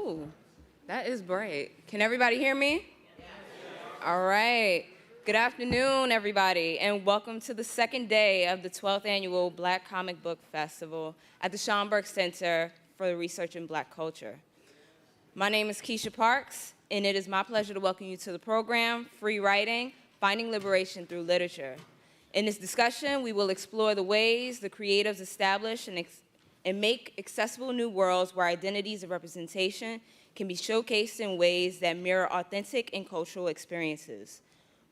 Ooh, that is bright. Can everybody hear me? Yes. All right. Good afternoon, everybody, and welcome to the second day of the 12th Annual Black Comic Book Festival at the Schomburg Center for Research in Black Culture. My name is Keisha Parks, and it is my pleasure to welcome you to the program, Free Writing, Finding Liberation Through Literature. In this discussion, we will explore the ways the creatives establish and make accessible new worlds where identities of representation can be showcased in ways that mirror authentic and cultural experiences.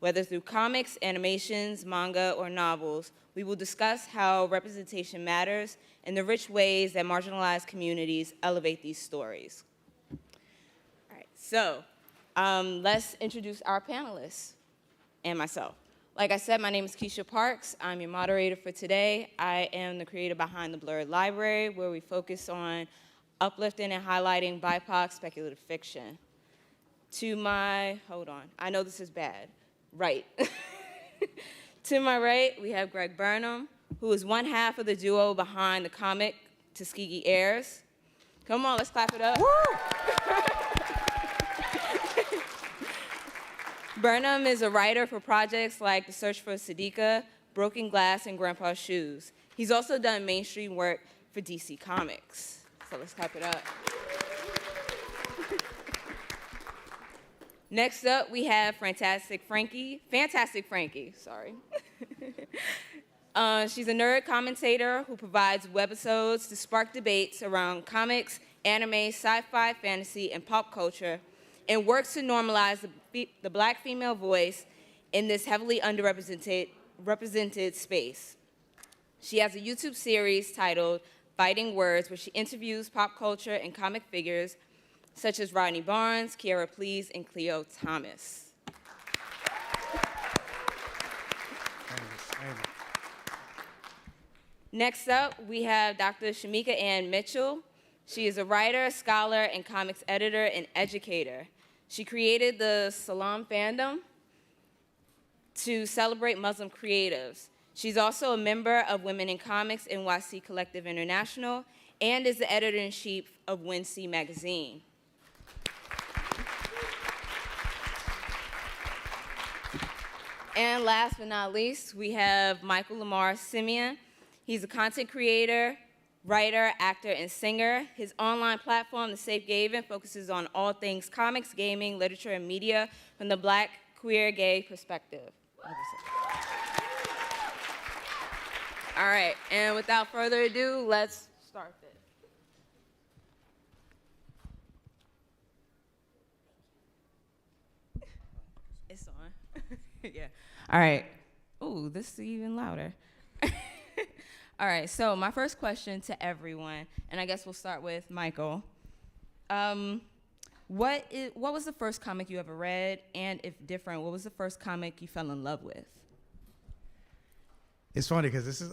Whether through comics, animations, manga, or novels, we will discuss how representation matters and the rich ways that marginalized communities elevate these stories. All right, so let's introduce our panelists and myself. Like I said, my name is Keisha Parks. I'm your moderator for today. I am the creator behind the Blurred Library, where we focus on uplifting and highlighting BIPOC speculative fiction. To my, hold on, I know this is bad, right. To my right, we have Greg Burnham, who is one half of the duo behind the comic Tuskegee Heirs. Come on, let's clap it up. Woo! Burnham is a writer for projects like The Search for Sadiqa, Broken Glass, and Grandpa's Shoes. He's also done mainstream work for DC Comics. So let's clap it up. Next up, we have Fantastic Frankey, sorry. She's a nerd commentator who provides webisodes to spark debates around comics, anime, sci-fi, fantasy, and pop culture, and works to normalize the Black female voice in this heavily underrepresented space. She has a YouTube series titled Fighting Words, where she interviews pop culture and comic figures such as Rodney Barnes, Kiara Please, and Cleo Thomas. Next up, we have Dr. Shamika Ann Mitchell. She is a writer, scholar, and comics editor and educator. She created the Salam fandom to celebrate Muslim creatives. She's also a member of Women in Comics NYC Collective International and is the editor-in-chief of WinC magazine. And last but not least, we have Michael Lamar Simeon. He's a content creator, writer, actor, and singer. His online platform, The Safe Haven, focuses on all things comics, gaming, literature, and media from the Black, queer, gay perspective. All right, and without further ado, let's start this. It's on. Yeah. All right. Ooh, this is even louder. All right, so my first question to everyone, and I guess we'll start with Michael. What was the first comic you ever read? And if different, what was the first comic you fell in love with? It's funny because this is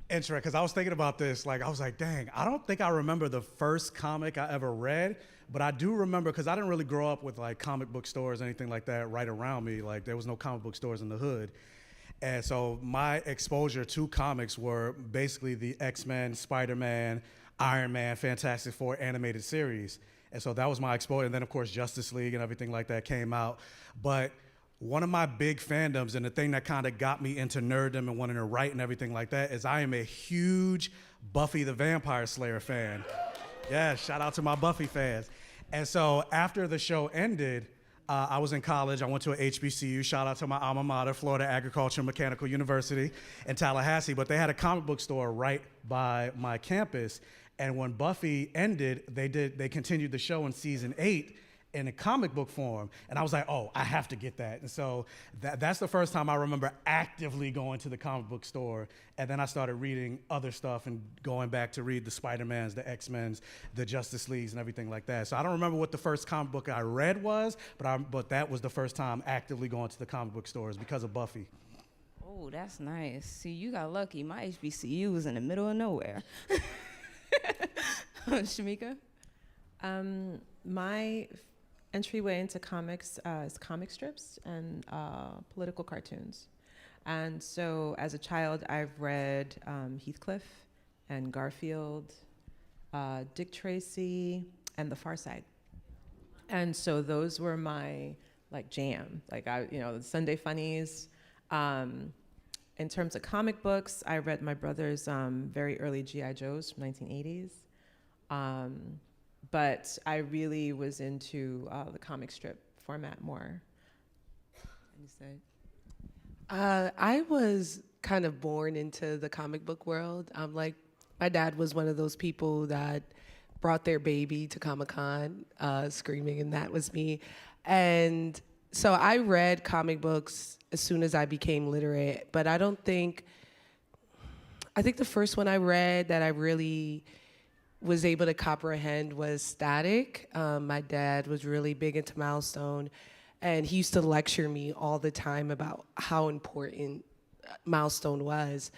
interesting, because I was thinking about this, I was like, dang, I don't think I remember the first comic I ever read, but I do remember, because I didn't really grow up with comic book stores or anything like that right around me. There was no comic book stores in the hood. And so my exposure to comics were basically the X-Men, Spider-Man, Iron Man, Fantastic Four animated series. And so that was my exposure. And then, of course, Justice League and everything like that came out. But one of my big fandoms, and the thing that kind of got me into nerddom and wanting to write and everything like that, is I am a huge Buffy the Vampire Slayer fan. Yeah, shout out to my Buffy fans. And so after the show ended, I was in college. I went to a HBCU. Shout out to my alma mater, Florida Agricultural and Mechanical University in Tallahassee. But they had a comic book store right by my campus. And when Buffy ended, they continued the show in season 8 in a comic book form. And I was like, oh, I have to get that. And so that's the first time I remember actively going to the comic book store. And then I started reading other stuff and going back to read the Spider-Mans, the X-Men's, the Justice Leagues, and everything like that. So I don't remember what the first comic book I read was, but that was the first time actively going to the comic book stores because of Buffy. Oh, that's nice. See, you got lucky. My HBCU was in the middle of nowhere. Shamika? My entryway into comics is comic strips and political cartoons. And so as a child, I've read Heathcliff and Garfield, Dick Tracy, and The Far Side. And so those were my like jam, like the Sunday funnies. In terms of comic books, I read my brother's very early G.I. Joes from 1980s. But I really was into the comic strip format more. And you say? I was kind of born into the comic book world. Like, my dad was one of those people that brought their baby to Comic-Con screaming, and that was me. And so I read comic books as soon as I became literate, but I think the first one I read that I really was able to comprehend was Static. My dad was really big into Milestone, and he used to lecture me all the time about how important Milestone was.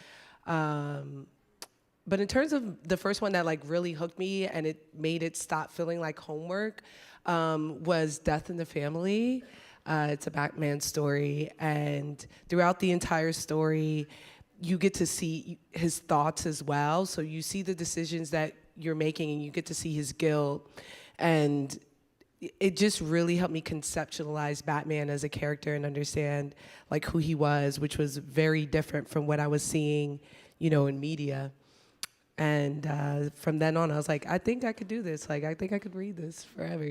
But in terms of the first one that like really hooked me and it made it stop feeling like homework was Death in the Family. It's a Batman story, and throughout the entire story, you get to see his thoughts as well. So you see the decisions that you're making, and you get to see his guilt. And it just really helped me conceptualize Batman as a character and understand like who he was, which was very different from what I was seeing, in media. And from then on, I was like, I think I could do this. Like, I think I could read this forever,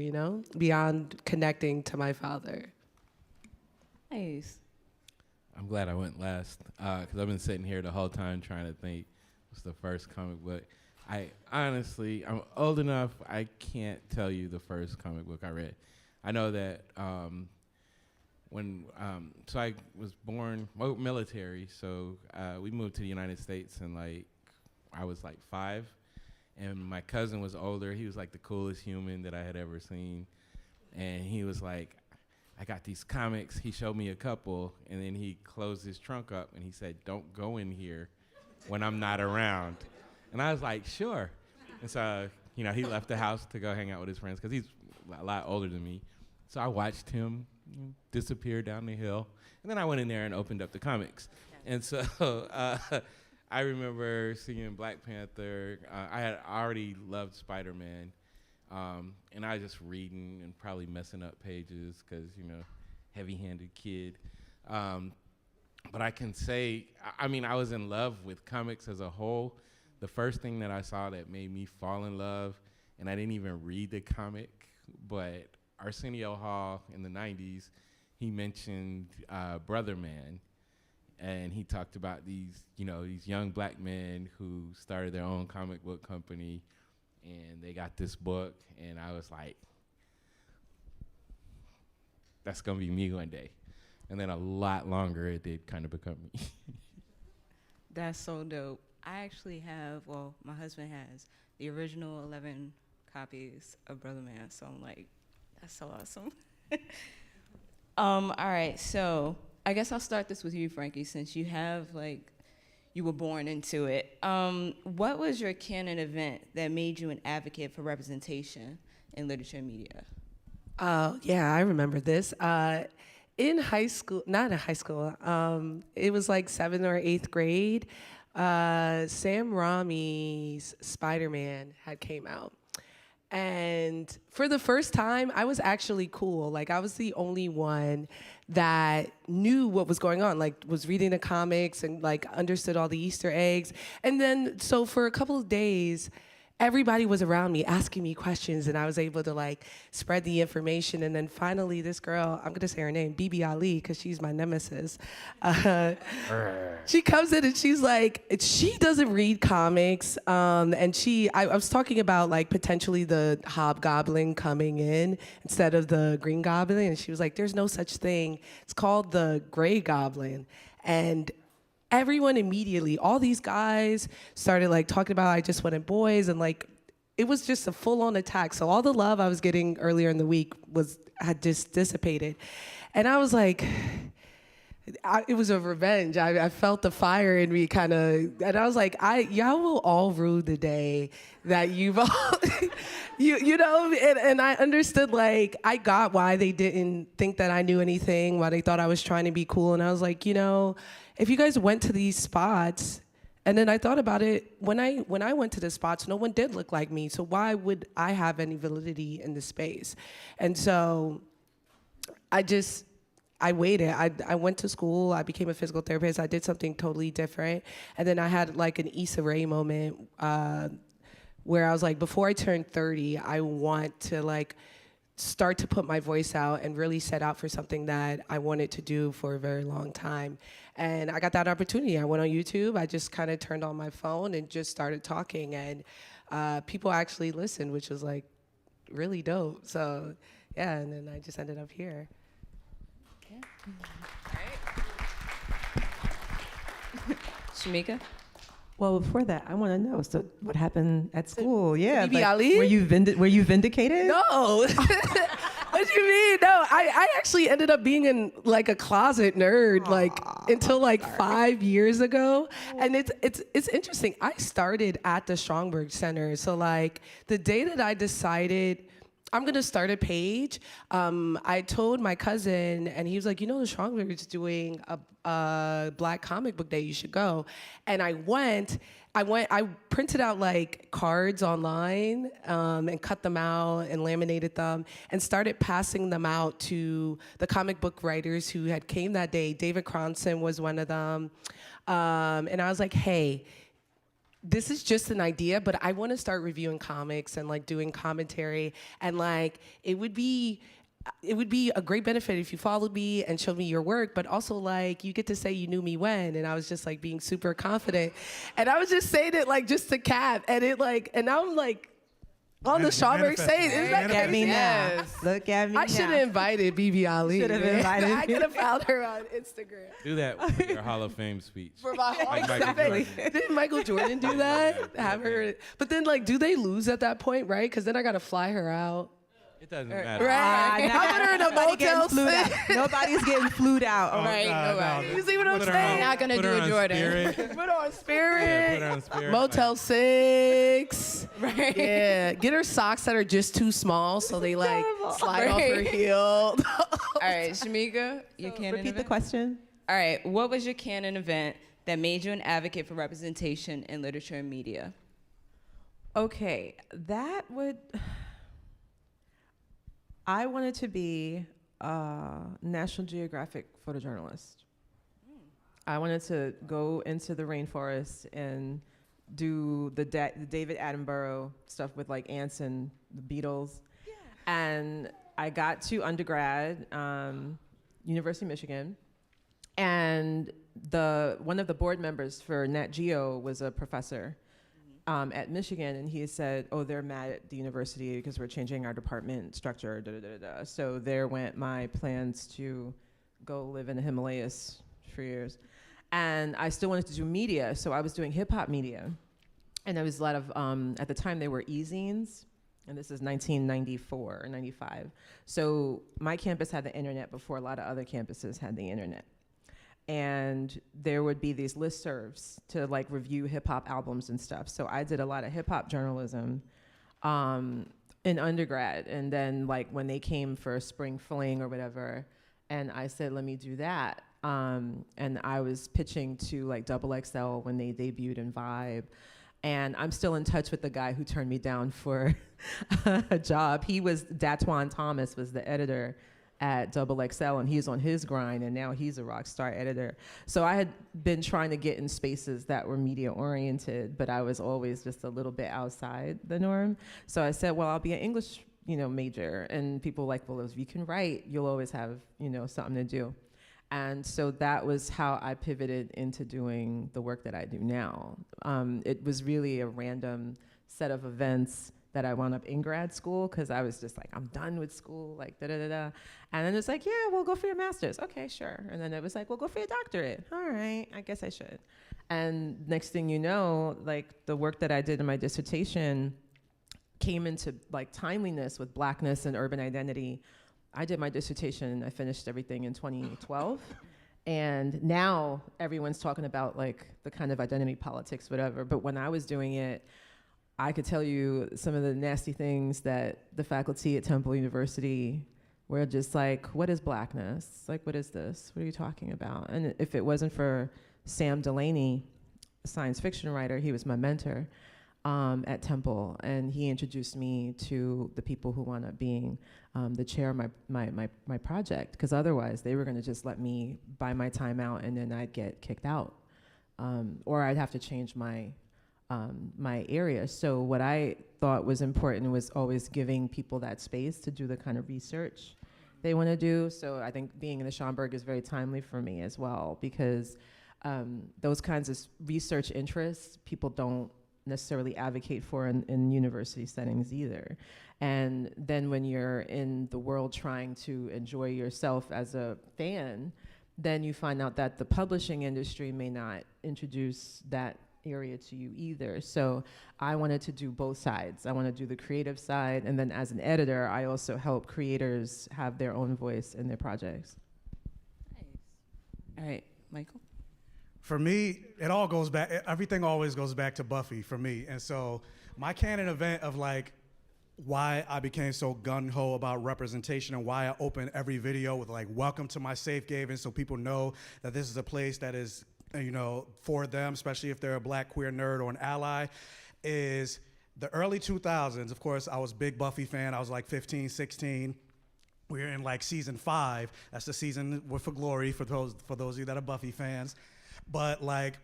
beyond connecting to my father. Nice. I'm glad I went last because I've been sitting here the whole time trying to think what's the first comic book. I'm old enough, I can't tell you the first comic book I read. I know that so I was born, military, so we moved to the United States and I was 5, and my cousin was older. He was the coolest human that I had ever seen, and he was like, I got these comics. He showed me a couple, and then he closed his trunk up, and he said, don't go in here when I'm not around. And I was like, sure. And so, he left the house to go hang out with his friends because he's a lot older than me. So I watched him disappear down the hill, and then I went in there and opened up the comics. And so I remember seeing Black Panther. I had already loved Spider-Man. And I was just reading and probably messing up pages because, heavy-handed kid. But I can say, I was in love with comics as a whole. The first thing that I saw that made me fall in love, and I didn't even read the comic, but Arsenio Hall in the 90s, he mentioned Brother Man. And he talked about these young black men who started their own comic book company, and they got this book, and I was like, that's gonna be me one day. And then a lot longer it did kind of become me. That's so dope. I actually have, my husband has the original 11 copies of Brother Man, so I'm like, that's so awesome. All right, so I guess I'll start this with you, Frankey, since you have you were born into it. What was your canon event that made you an advocate for representation in literature and media? Yeah, I remember this. In high school, not in high school, it was 7th or 8th grade, Sam Raimi's Spider-Man had came out. And for the first time, I was actually cool. I was the only one that knew what was going on, was reading the comics and understood all the Easter eggs. And then, so for a couple of days, everybody was around me asking me questions, and I was able to spread the information. And then finally, this girl, I'm gonna say her name, Bibi Ali, because she's my nemesis. She comes in and she's like, she doesn't read comics, and I was talking about potentially the Hobgoblin coming in instead of the Green Goblin, and she was like, there's no such thing. It's called the Gray Goblin. And everyone immediately, all these guys started talking about I Just Wanted Boys, and it was just a full-on attack. So all the love I was getting earlier in the week had just dissipated. And I was like, it was a revenge. I felt the fire in me kind of, and I was like, y'all will all rue the day that you've all, and I understood, I got why they didn't think that I knew anything, why they thought I was trying to be cool. And I was like, if you guys went to these spots And then I thought about it, when I went to the spots, no one did look like me, so why would I have any validity in the space? And so I waited. I went to school, I became a physical therapist, I did something totally different. And then I had like an Issa Rae moment where I was like, before I turn 30, I want to like start to put my voice out and really set out for something that I wanted to do for a very long time. And I got that opportunity. I went on YouTube, I just kind of turned on my phone and just started talking, and people actually listened, which was like really dope. So yeah, and then I just ended up here. Yeah. All right. Shamika? Well, before that, I want to know, so what happened at school? Yeah, Bibi Ali? were you vindicated? No. What do you mean? No, I actually ended up being in like a closet nerd like until like 5 years ago. And it's interesting. I started at the Strongberg Center. So like the day that I decided I'm gonna start a page, I told my cousin, and he was like, you know, the Strongberg is doing a Black comic book day, you should go. And I printed out like cards online and cut them out and laminated them and started passing them out to the comic book writers who had came that day. David Cronson was one of them. And I was like, hey, this is just an idea, but I want to start reviewing comics and like doing commentary, and like it would be a great benefit if you followed me and showed me your work, but also like you get to say you knew me when. And I was just like being super confident, and I was just saying it like just to cap, and it like, and now I'm like on the Strongberg stage. Isn't that Look at me crazy? now. Look at me now. I should have invited Bibi Ali. Should have man. invited I could have found her on Instagram. Do that for your Hall of Fame speech. For my Like Michael exactly. Jordan. Didn't Michael Jordan do that? Have her. But then, like, do they lose at that point, right? Because then I got to fly her out. It doesn't matter. Right. I put her in a motel. Nobody's getting flued out. Oh, Right, nobody. You see what I'm Put her saying? on- Not gonna put do her a on Jordan. Spirit. Put her on Spirit. Yeah, put her on Spirit. Motel 6. Right. Yeah. Get her socks that are just too small so they like slide off her Right. heel. All right, Shamika, your canon Repeat the event? question. All right, what was your canon event that made you an advocate for representation in literature and media? Okay, I wanted to be a National Geographic photojournalist. I wanted to go into the rainforest and do the David Attenborough stuff with like ants and the beetles. Yeah. And I got to undergrad, University of Michigan, and one of the board members for Nat Geo was a professor at Michigan, and he said, oh, they're mad at the university because we're changing our department structure, da, da, da, da. So there went my plans to go live in the Himalayas for years. And I still wanted to do media, so I was doing hip hop media. And there was a lot of, at the time they were e-zines, and this is 1994 or 95. So my campus had the internet before a lot of other campuses had the internet. And there would be these listservs to like review hip hop albums and stuff. So I did a lot of hip hop journalism in undergrad. And then like when they came for spring fling or whatever, and I said, let me do that. And I was pitching to like XXL when they debuted in Vibe. And I'm still in touch with the guy who turned me down for a job. Datwan Thomas was the editor at XXL, and he's on his grind, and now he's a rock star editor. So I had been trying to get in spaces that were media oriented, but I was always just a little bit outside the norm. So I said, well, I'll be an English, major. And people were like, well, if you can write, you'll always have, something to do. And so that was how I pivoted into doing the work that I do now. It was really a random set of events that I wound up in grad school, because I was just like, I'm done with school, like da-da-da-da. And then it's like, yeah, well, go for your master's. Okay, sure. And then it was like, well, go for your doctorate. All right, I guess I should. And next thing you know, like the work that I did in my dissertation came into like timeliness with Blackness and urban identity. I did my dissertation, I finished everything in 2012. And now everyone's talking about like the kind of identity politics, whatever. But when I was doing it, I could tell you some of the nasty things that the faculty at Temple University were just like, what is Blackness? Like, what is this? What are you talking about? And if it wasn't for Sam Delaney, science fiction writer. He was my mentor at Temple, and he introduced me to the people who wound up being the chair of my project, because otherwise they were going to just let me buy my time out, and then I'd get kicked out, or I'd have to change my area. So what I thought was important was always giving people that space to do the kind of research they want to do. So I think being in the Schomburg is very timely for me as well, because those kinds of research interests people don't necessarily advocate for in university settings either. And then when you're in the world trying to enjoy yourself as a fan, then you find out that the publishing industry may not introduce that area to you either. So I wanted to do both sides. I want to do the creative side, and then as an editor, I also help creators have their own voice in their projects. Nice. All right, Michael. For me, it all goes back, everything always goes back to Buffy for me. And so my canon event of like why I became so gung-ho about representation and why I open every video with like, welcome to my safe haven, so people know that this is a place that is, you know, for them, especially if they're a black queer nerd or an ally, is the early 2000s. Of course, I was a big Buffy fan. I was like 15, 16. We were in like season 5. That's the season with For Glory for those of you that are Buffy fans. But like,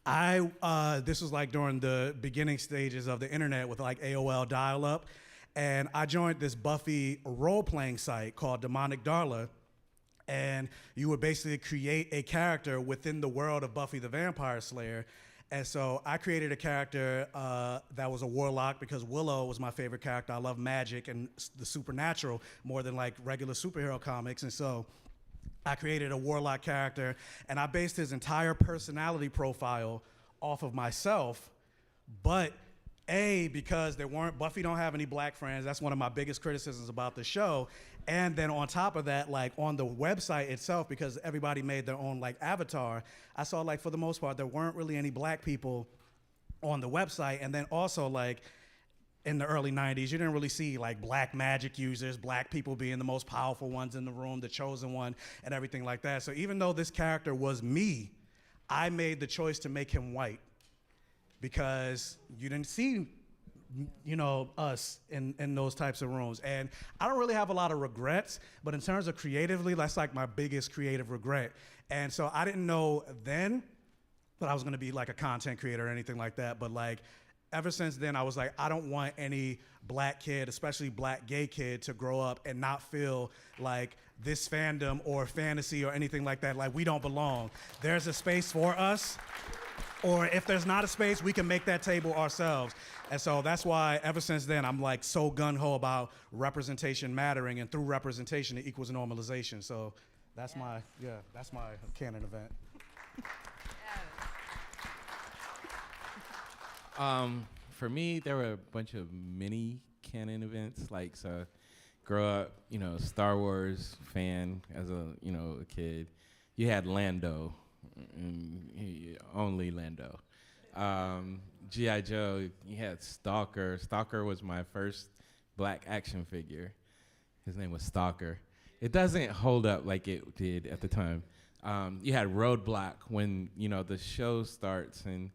this was like during the beginning stages of the internet with like AOL dial-up, and I joined this Buffy role-playing site called Demonic Darla, and you would basically create a character within the world of Buffy the Vampire Slayer. And so I created a character that was a warlock, because Willow was my favorite character. I love magic and the supernatural more than like regular superhero comics. And so I created a warlock character, and I based his entire personality profile off of myself. But because Buffy don't have any black friends. That's one of my biggest criticisms about the show. And then on top of that, like on the website itself, because everybody made their own like avatar, I saw like for the most part, there weren't really any black people on the website. And then also like in the early 90s, you didn't really see like black magic users, black people being the most powerful ones in the room, the chosen one, and everything like that. So even though this character was me, I made the choice to make him white, because you didn't see, you know, us in those types of rooms. And I don't really have a lot of regrets, but in terms of creatively, that's like my biggest creative regret. And so I didn't know then that I was gonna be like a content creator or anything like that, but like ever since then, I was like, I don't want any black kid, especially black gay kid, to grow up and not feel like this fandom or fantasy or anything like that, like we don't belong. There's a space for us, or if there's not a space, we can make that table ourselves. And so that's why ever since then, I'm like so gung-ho about representation mattering, and through representation, it equals normalization. So that's my canon event. For me, there were a bunch of mini canon events. Like, so grow up, you know, Star Wars fan as a kid. You had Lando, and only Lando. G.I. Joe, you had Stalker. Stalker was my first black action figure. His name was Stalker. It doesn't hold up like it did at the time. You had Roadblock, when, you know, the show starts and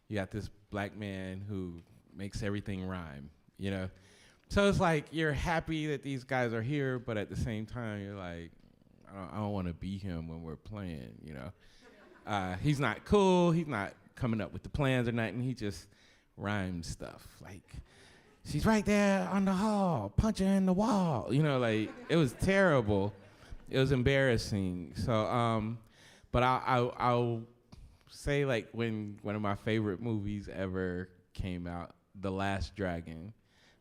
you got this black man who makes everything rhyme, you know? So it's like you're happy that these guys are here, but at the same time, you're like, I don't want to be him when we're playing, you know? He's not cool. He's not coming up with the plans or nothing. He just rhymes stuff. Like, she's right there on the hall, punch her in the wall. You know, like, it was terrible. It was embarrassing. So, but I'll say, like, when one of my favorite movies ever came out, The Last Dragon,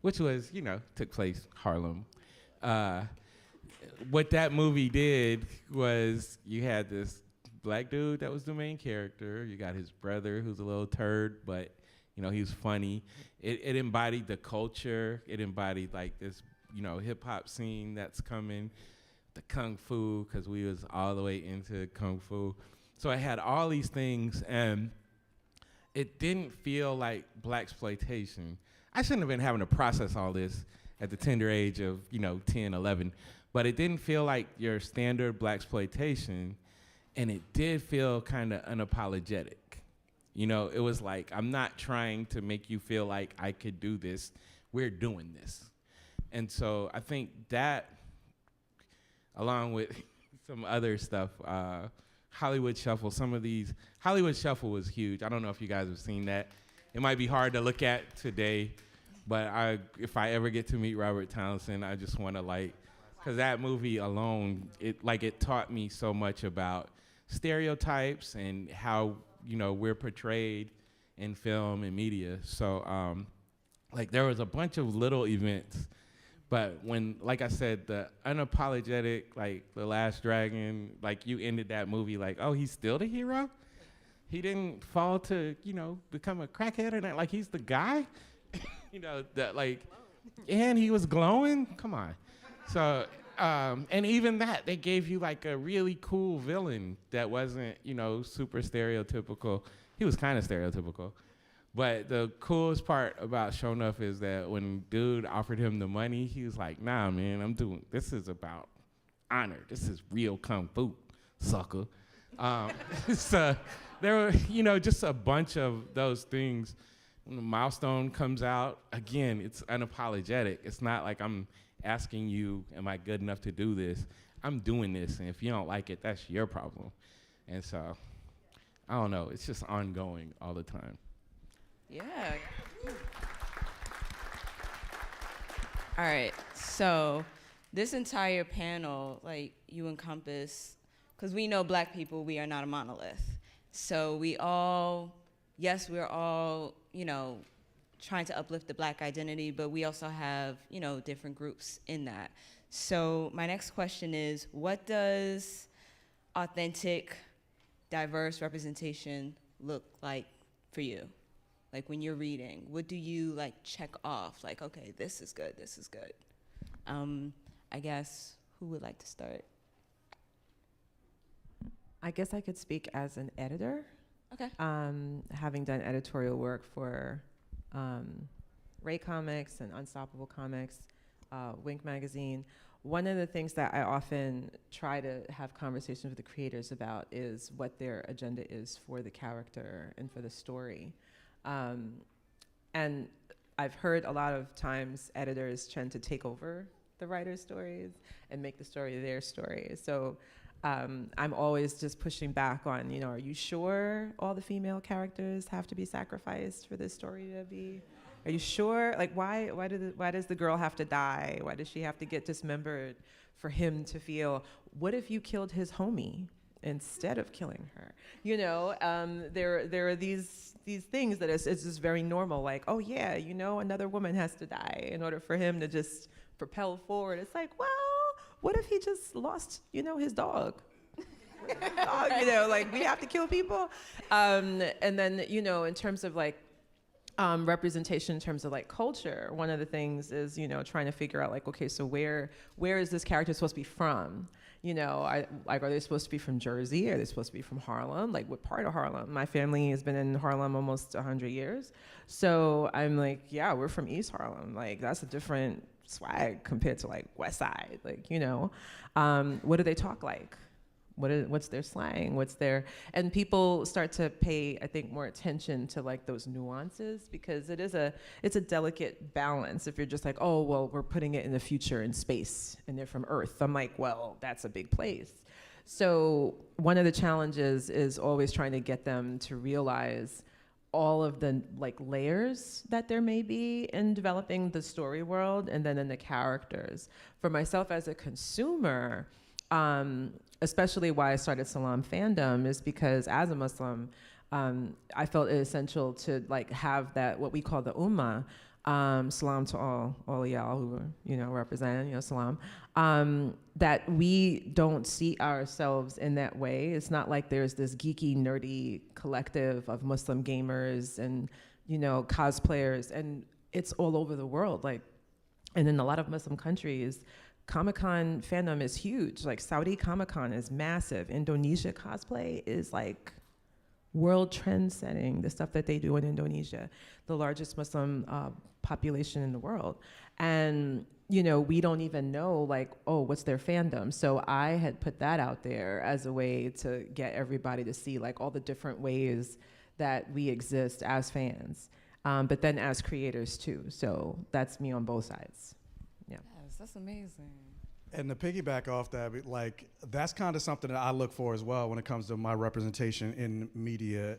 which was, you know, took place Harlem. What that movie did was you had this black dude that was the main character. You got his brother who's a little turd, but, you know, he's funny. It embodied the culture. It embodied, like, this, you know, hip-hop scene that's coming, the kung fu, because we was all the way into kung fu. So I had all these things, and it didn't feel like blaxploitation. I shouldn't have been having to process all this at the tender age of, you know, 10, 11, but it didn't feel like your standard blaxploitation, and it did feel kind of unapologetic, You know, it was like, I'm not trying to make you feel like I could do this. We're doing this. And so I think that, along with some other stuff, Hollywood Shuffle, Hollywood Shuffle was huge. I don't know if you guys have seen that. It might be hard to look at today, but if I ever get to meet Robert Townsend, I just want to because that movie alone, it taught me so much about stereotypes and how, we're portrayed in film and media. So, there was a bunch of little events, but when, like I said, the unapologetic, The Last Dragon, you ended that movie oh, he's still the hero? He didn't fall to, become a crackhead and he's the guy? And he was glowing? Come on. So, and even that, they gave you a really cool villain that wasn't, super stereotypical. He was kind of stereotypical. But the coolest part about Shonuff is that when dude offered him the money, he was like, nah, man, this is about honor. This is real kung fu, sucker. So there were, just a bunch of those things. When the Milestone comes out, again, it's unapologetic. It's not like I'm asking you, am I good enough to do this? I'm doing this, and if you don't like it, that's your problem. And so, I don't know, it's just ongoing all the time. Yeah. All right, so this entire panel, you encompass, because we know Black people, we are not a monolith. So we're all, trying to uplift the Black identity, but we also have, different groups in that. So my next question is, what does authentic, diverse representation look like for you? When you're reading, what do you check off? Okay, this is good, this is good. I guess, who would like to start? I guess I could speak as an editor. Okay. Having done editorial work for Ray Comics and Unstoppable Comics, Wink Magazine, one of the things that I often try to have conversations with the creators about is what their agenda is for the character and for the story. And I've heard a lot of times editors tend to take over the writer's stories and make the story their story. So I'm always just pushing back on, are you sure all the female characters have to be sacrificed for this story to be? Are you sure? Why does the girl have to die? Why does she have to get dismembered for him to feel, what if you killed his homie instead of killing her? There are these things that it's just very normal, oh yeah, another woman has to die in order for him to just propel forward. It's well, what if he just lost, his dog? We have to kill people. And then, in terms of representation in terms of culture, one of the things is, trying to figure out okay, so where is this character supposed to be from? Are they supposed to be from Jersey? Are they supposed to be from Harlem? What part of Harlem? My family has been in Harlem almost 100 years. So I'm yeah, we're from East Harlem. That's a different swag compared to West Side. What do they talk like? What's their slang? And people start to pay, I think, more attention to those nuances, because it's a delicate balance. If you're just oh, well, we're putting it in the future in space and they're from Earth. I'm well, that's a big place. So one of the challenges is always trying to get them to realize all of the layers that there may be in developing the story world and then in the characters. For myself as a consumer, especially why I started Salam Fandom is because as a Muslim, I felt it essential to have that, what we call the ummah, salam to all of y'all who represent, salam, that we don't see ourselves in that way. It's not there's this geeky, nerdy collective of Muslim gamers and, cosplayers, and it's all over the world. And in a lot of Muslim countries, Comic-Con fandom is huge. Saudi Comic-Con is massive. Indonesia cosplay is world trend setting, the stuff that they do in Indonesia, the largest Muslim population in the world. And, we don't even know oh, what's their fandom? So I had put that out there as a way to get everybody to see all the different ways that we exist as fans, but then as creators too. So that's me on both sides. Yeah. Yes, that's amazing. And to piggyback off that, like, that's kind of something that I look for as well when it comes to my representation in media,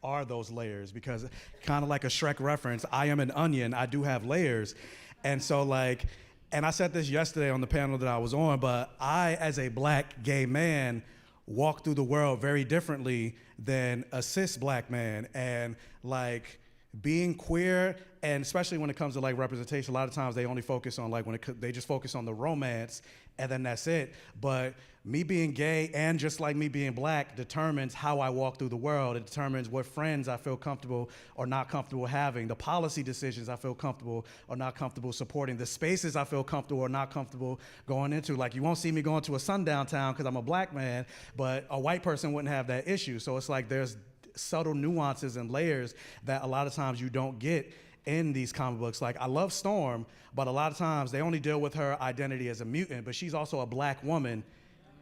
are those layers. Because kind of like a Shrek reference, I am an onion, I do have layers. And so, like, and I said this yesterday on the panel that I was on, but I, as a black gay man, walk through the world very differently than a cis black man. And, like, being queer, and especially when it comes to like representation, a lot of times they only focus on like they just focus on the romance, and then that's it. But me being gay and just like me being black determines how I walk through the world. It determines what friends I feel comfortable or not comfortable having, the policy decisions I feel comfortable or not comfortable supporting, the spaces I feel comfortable or not comfortable going into. Like, you won't see me going to a sundown town because I'm a black man, but a white person wouldn't have that issue. So it's like there's subtle nuances and layers that a lot of times you don't get in these comic books. Like, I love Storm, but a lot of times they only deal with her identity as a mutant, but she's also a black woman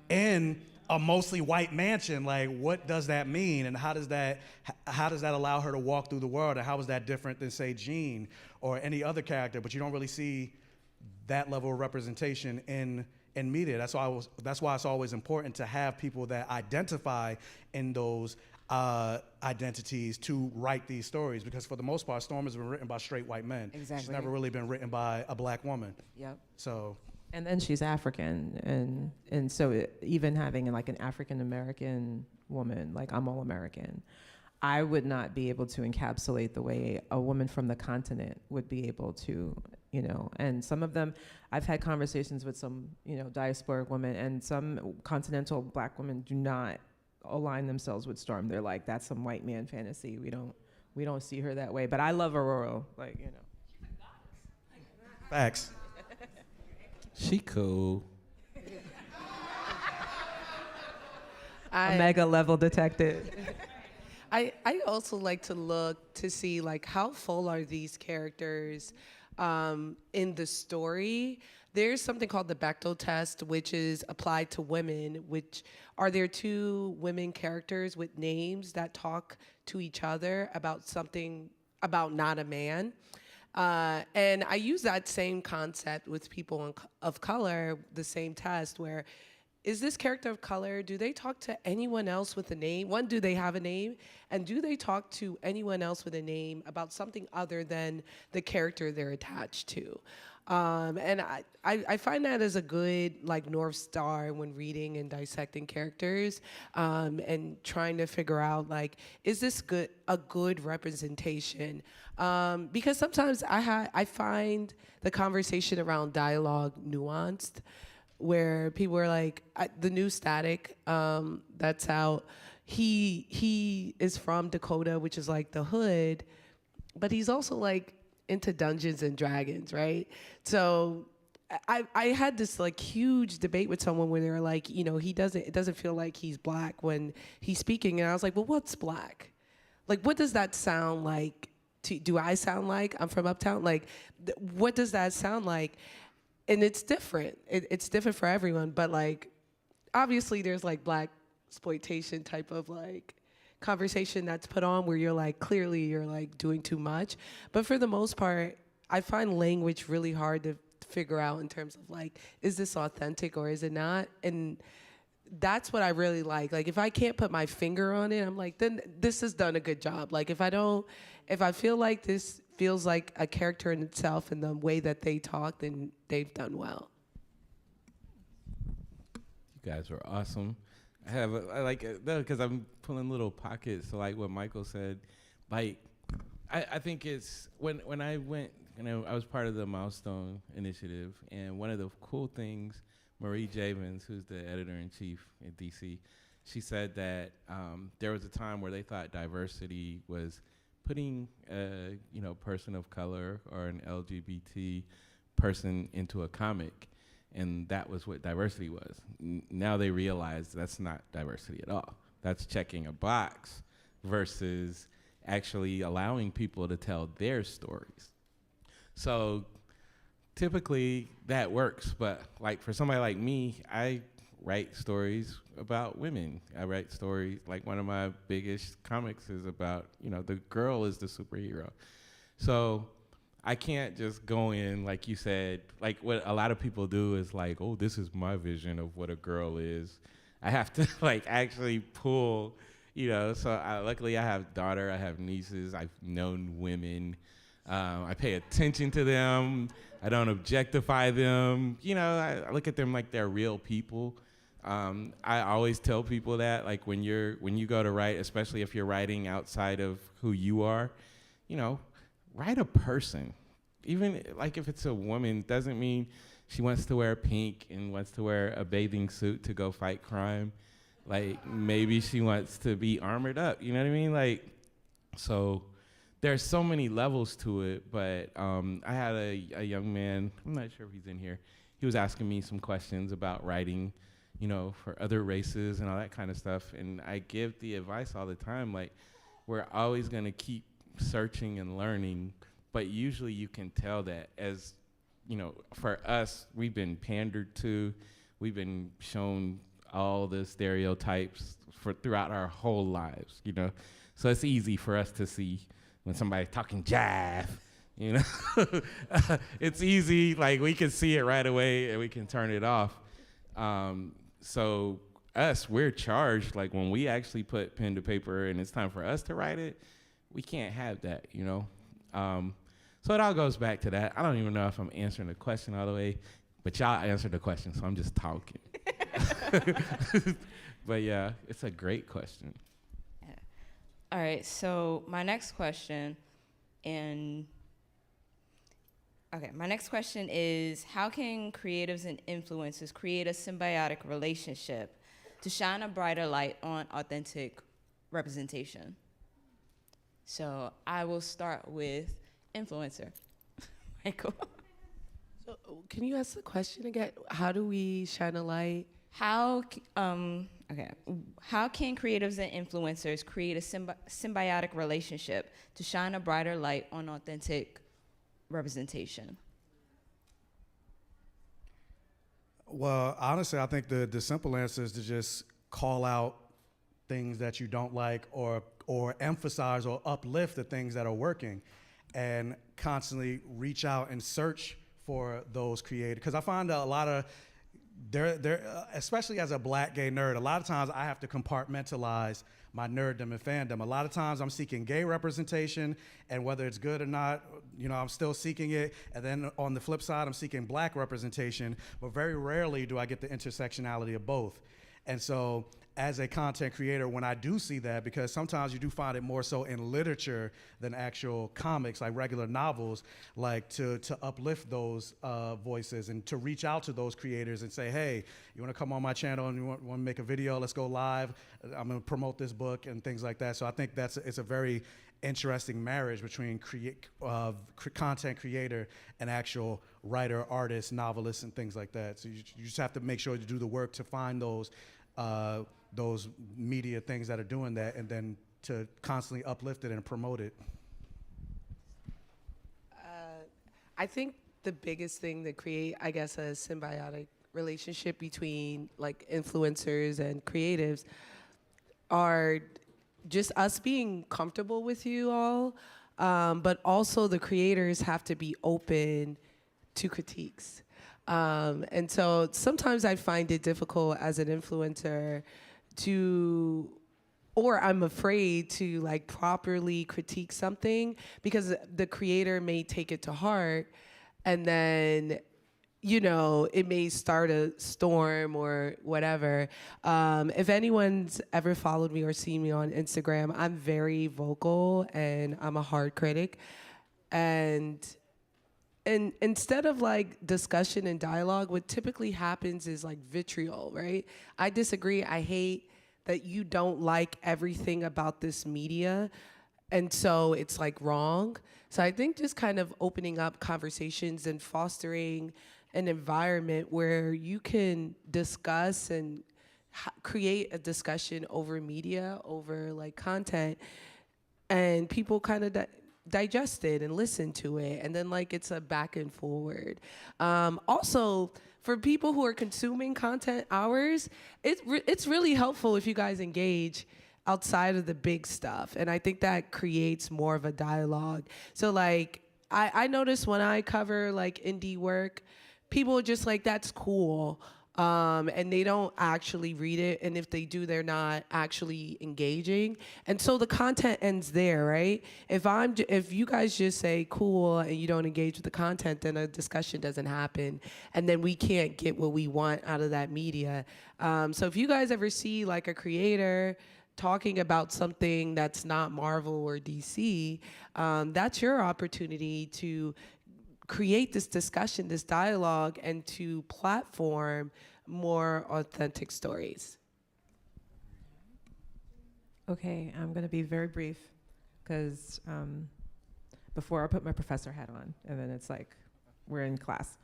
in a mostly white mansion. Like, what does that mean, and how does that allow her to walk through the world, and how is that different than, say, Jean or any other character? But you don't really see that level of representation in media. That's why it's always important to have people that identify in those identities to write these stories, because for the most part, Storm has been written by straight white men. Exactly. She's never really been written by a black woman. Yep. So. And then she's African, and so even having like an African American woman, like I'm all American, I would not be able to encapsulate the way a woman from the continent would be able to, you know. And some of them, I've had conversations with some, you know, diasporic women, and some continental black women do not align themselves with Storm. They're like, that's some white man fantasy. We don't see her that way. But I love Aurora, like, you know. Facts. She cool. A mega level detective. I also like to look to see like how full are these characters in the story. There's something called the Bechdel test, which is applied to women, which are there two women characters with names that talk to each other about something about not a man. And I use that same concept with people of color, the same test where, is this character of color, do they talk to anyone else with a name? One, do they have a name? And do they talk to anyone else with a name about something other than the character they're attached to? And I find that as a good like North Star when reading and dissecting characters, and trying to figure out like, is this a good representation? Because sometimes I find the conversation around dialogue nuanced, where people are like, the new Static that's out, he is from Dakota, which is like the hood, but he's also like into Dungeons and Dragons, right? So I had this like huge debate with someone where they were like, you know, it doesn't feel like he's black when he's speaking, and I was like, well, what's black? Like, what does that sound like? Do I sound like I'm from Uptown? Like, what does that sound like? And it's different. It's different for everyone, but like, obviously there's like black exploitation type of like conversation that's put on where you're like, clearly you're like doing too much. But for the most part, I find language really hard to figure out in terms of like, is this authentic or is it not? And that's what I really like. Like, if I can't put my finger on it, I'm like, then this has done a good job. Like, if I feel like this feels like a character in itself and the way that they talk, then they've done well. You guys were awesome. I like it because I'm pulling little pockets. So like what Michael said, like I think it's when I went, you know, I was part of the Milestone Initiative, and one of the cool things, Marie Javins, who's the editor-in-chief at DC, she said that there was a time where they thought diversity was putting a person of color or an LGBT person into a comic, and that was what diversity was. Now they realize that's not diversity at all. That's checking a box versus actually allowing people to tell their stories. So typically that works, but like for somebody like me, I write stories about women. I write stories, like one of my biggest comics is about, the girl is the superhero. So I can't just go in, like you said, like what a lot of people do is like, oh, this is my vision of what a girl is. I have to like actually pull, so luckily I have daughter, I have nieces, I've known women. I pay attention to them. I don't objectify them. I look at them like they're real people. I always tell people that, like when you go to write, especially if you're writing outside of who you are, write a person. Even like if it's a woman, doesn't mean she wants to wear pink and wants to wear a bathing suit to go fight crime. Like maybe she wants to be armored up. You know what I mean? Like, so there's so many levels to it. But I had a young man. I'm not sure if he's in here. He was asking me some questions about writing, for other races and all that kind of stuff. And I give the advice all the time, like we're always gonna keep searching and learning. But usually you can tell that as, for us, we've been pandered to, we've been shown all the stereotypes throughout our whole lives, So it's easy for us to see when somebody's talking jive, It's easy, like we can see it right away and we can turn it off. So we're charged, like when we actually put pen to paper and it's time for us to write it, we can't have that, So it all goes back to that. I don't even know if I'm answering the question all the way, but y'all answered the question, so I'm just talking. But yeah, it's a great question. Yeah. All right, so my next question is, how can creatives and influencers create a symbiotic relationship to shine a brighter light on authentic representation? So I will start with influencer. Michael. So can you ask the question again? How do we shine a light? How can creatives and influencers create a symbiotic relationship to shine a brighter light on authentic representation? Well, honestly, I think the simple answer is to just call out things that you don't like or emphasize or uplift the things that are working, and constantly reach out and search for those creators. Because I find a lot of, especially as a Black gay nerd, a lot of times I have to compartmentalize my nerddom and fandom. A lot of times I'm seeking gay representation, and whether it's good or not, I'm still seeking it. And then on the flip side, I'm seeking Black representation, but very rarely do I get the intersectionality of both. And so as a content creator, when I do see that, because sometimes you do find it more so in literature than actual comics, like regular novels, like to uplift those voices and to reach out to those creators and say, hey, you want to come on my channel and you want to make a video? Let's go live. I'm going to promote this book and things like that. So I think it's a very interesting marriage between content creator and actual writer, artist, novelist, and things like that. So you just have to make sure you do the work to find those media things that are doing that, and then to constantly uplift it and promote it. I think the biggest thing to create, I guess, a symbiotic relationship between like influencers and creatives are just us being comfortable with you all, but also the creators have to be open to critiques. And so sometimes I find it difficult as an influencer or I'm afraid to like properly critique something because the creator may take it to heart, and then, it may start a storm or whatever. If anyone's ever followed me or seen me on Instagram, I'm very vocal and I'm a hard critic. And instead of like discussion and dialogue, what typically happens is like vitriol, right? I disagree, I hate that you don't like everything about this media, and so it's like wrong. So I think just kind of opening up conversations and fostering an environment where you can discuss and create a discussion over media, over like content, and people kind of digest it and listen to it, and then like it's a back and forward. Also, for people who are consuming content hours, it's really helpful if you guys engage outside of the big stuff. And I think that creates more of a dialogue. So like, I notice when I cover like indie work, people are just like, that's cool. And they don't actually read it. And if they do, they're not actually engaging. And so the content ends there, right? If you guys just say cool and you don't engage with the content, then a discussion doesn't happen. And then we can't get what we want out of that media. So if you guys ever see like a creator talking about something that's not Marvel or DC, that's your opportunity to create this discussion, this dialogue, and to platform more authentic stories. Okay, I'm going to be very brief because before I put my professor hat on, and then it's like we're in class.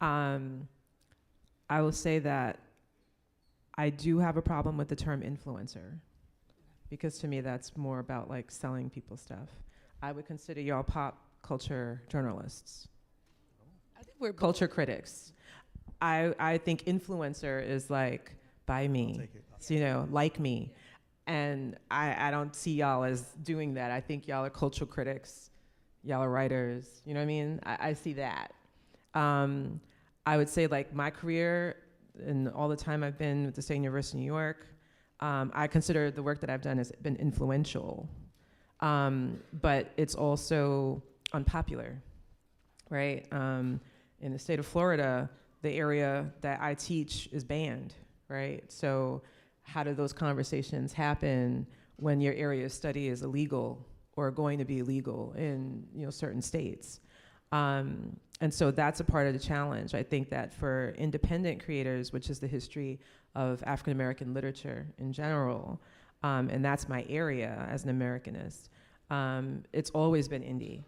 I will say that I do have a problem with the term influencer, because to me that's more about like selling people stuff. I would consider y'all pop culture journalists. I think we're culture critics. I think influencer is like, buy me, so, you know, like me. And I don't see y'all as doing that. I think y'all are cultural critics. Y'all are writers, you know what I mean? I see that. I would say like my career and all the time I've been with the State University of New York, I consider the work that I've done has been influential, but it's also unpopular, right? In the state of Florida, the area that I teach is banned, right? So how do those conversations happen when your area of study is illegal or going to be illegal in, you know, certain states? And so that's a part of the challenge. I think that for independent creators, which is the history of African American literature in general, and that's my area as an Americanist, it's always been indie.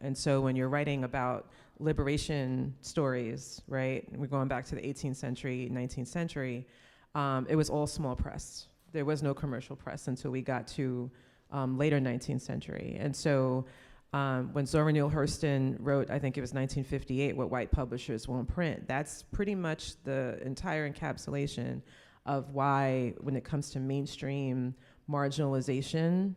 And so when you're writing about liberation stories, right, we're going back to the 18th century, 19th century, it was all small press. There was no commercial press until we got to later 19th century. And so when Zora Neale Hurston wrote, I think it was 1958, What White Publishers Won't Print, that's pretty much the entire encapsulation of why, when it comes to mainstream marginalization,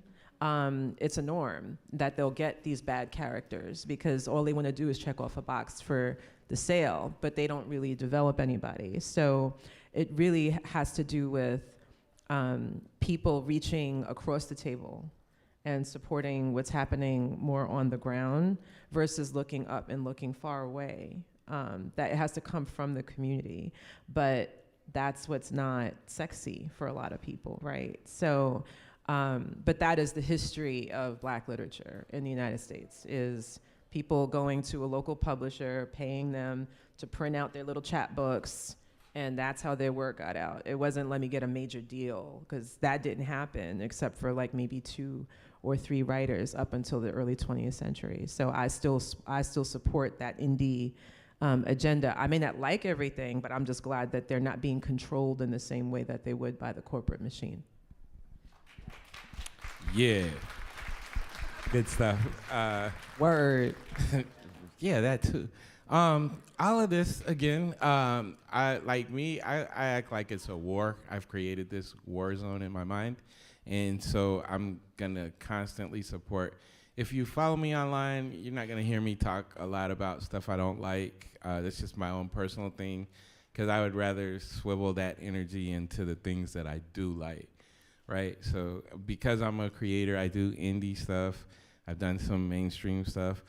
it's a norm that they'll get these bad characters because all they want to do is check off a box for the sale, but they don't really develop anybody. So it really has to do with people reaching across the table and supporting what's happening more on the ground versus looking up and looking far away. That it has to come from the community, but that's what's not sexy for a lot of people, right? So, but that is the history of Black literature in the United States, is people going to a local publisher, paying them to print out their little chapbooks, and that's how their work got out. It wasn't, let me get a major deal, because that didn't happen except for like maybe 2 or 3 writers up until the early 20th century. So I still support that indie agenda. I may not like everything, but I'm just glad that they're not being controlled in the same way that they would by the corporate machine. Yeah. Good stuff. Word. Yeah, that too. All of this, again, I act like it's a war. I've created this war zone in my mind. And so I'm gonna constantly support. If you follow me online, you're not gonna hear me talk a lot about stuff I don't like. That's just my own personal thing, because I would rather swivel that energy into the things that I do like, right? So because I'm a creator, I do indie stuff. I've done some mainstream stuff,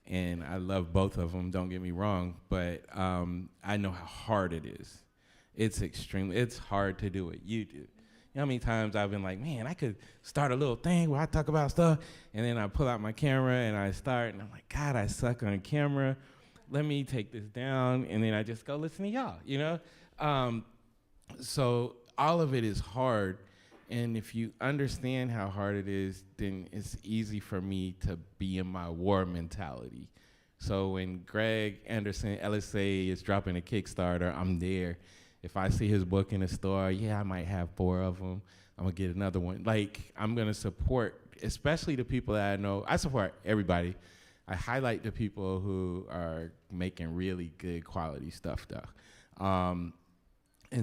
and I love both of them, don't get me wrong, but I know how hard it is. It's hard to do what you do. You know how many times I've been like, man, I could start a little thing where I talk about stuff, and then I pull out my camera and I start, and I'm like, God, I suck on camera. Let me take this down, and then I just go listen to y'all, you know? So all of it is hard, and if you understand how hard it is, then it's easy for me to be in my war mentality. So when Greg Anderson, LSA, is dropping a Kickstarter, I'm there. If I see his book in the store, yeah, I might have 4 of them. I'm gonna get another one. Like, I'm gonna support, especially the people that I know. I support everybody. I highlight the people who are making really good quality stuff, though. And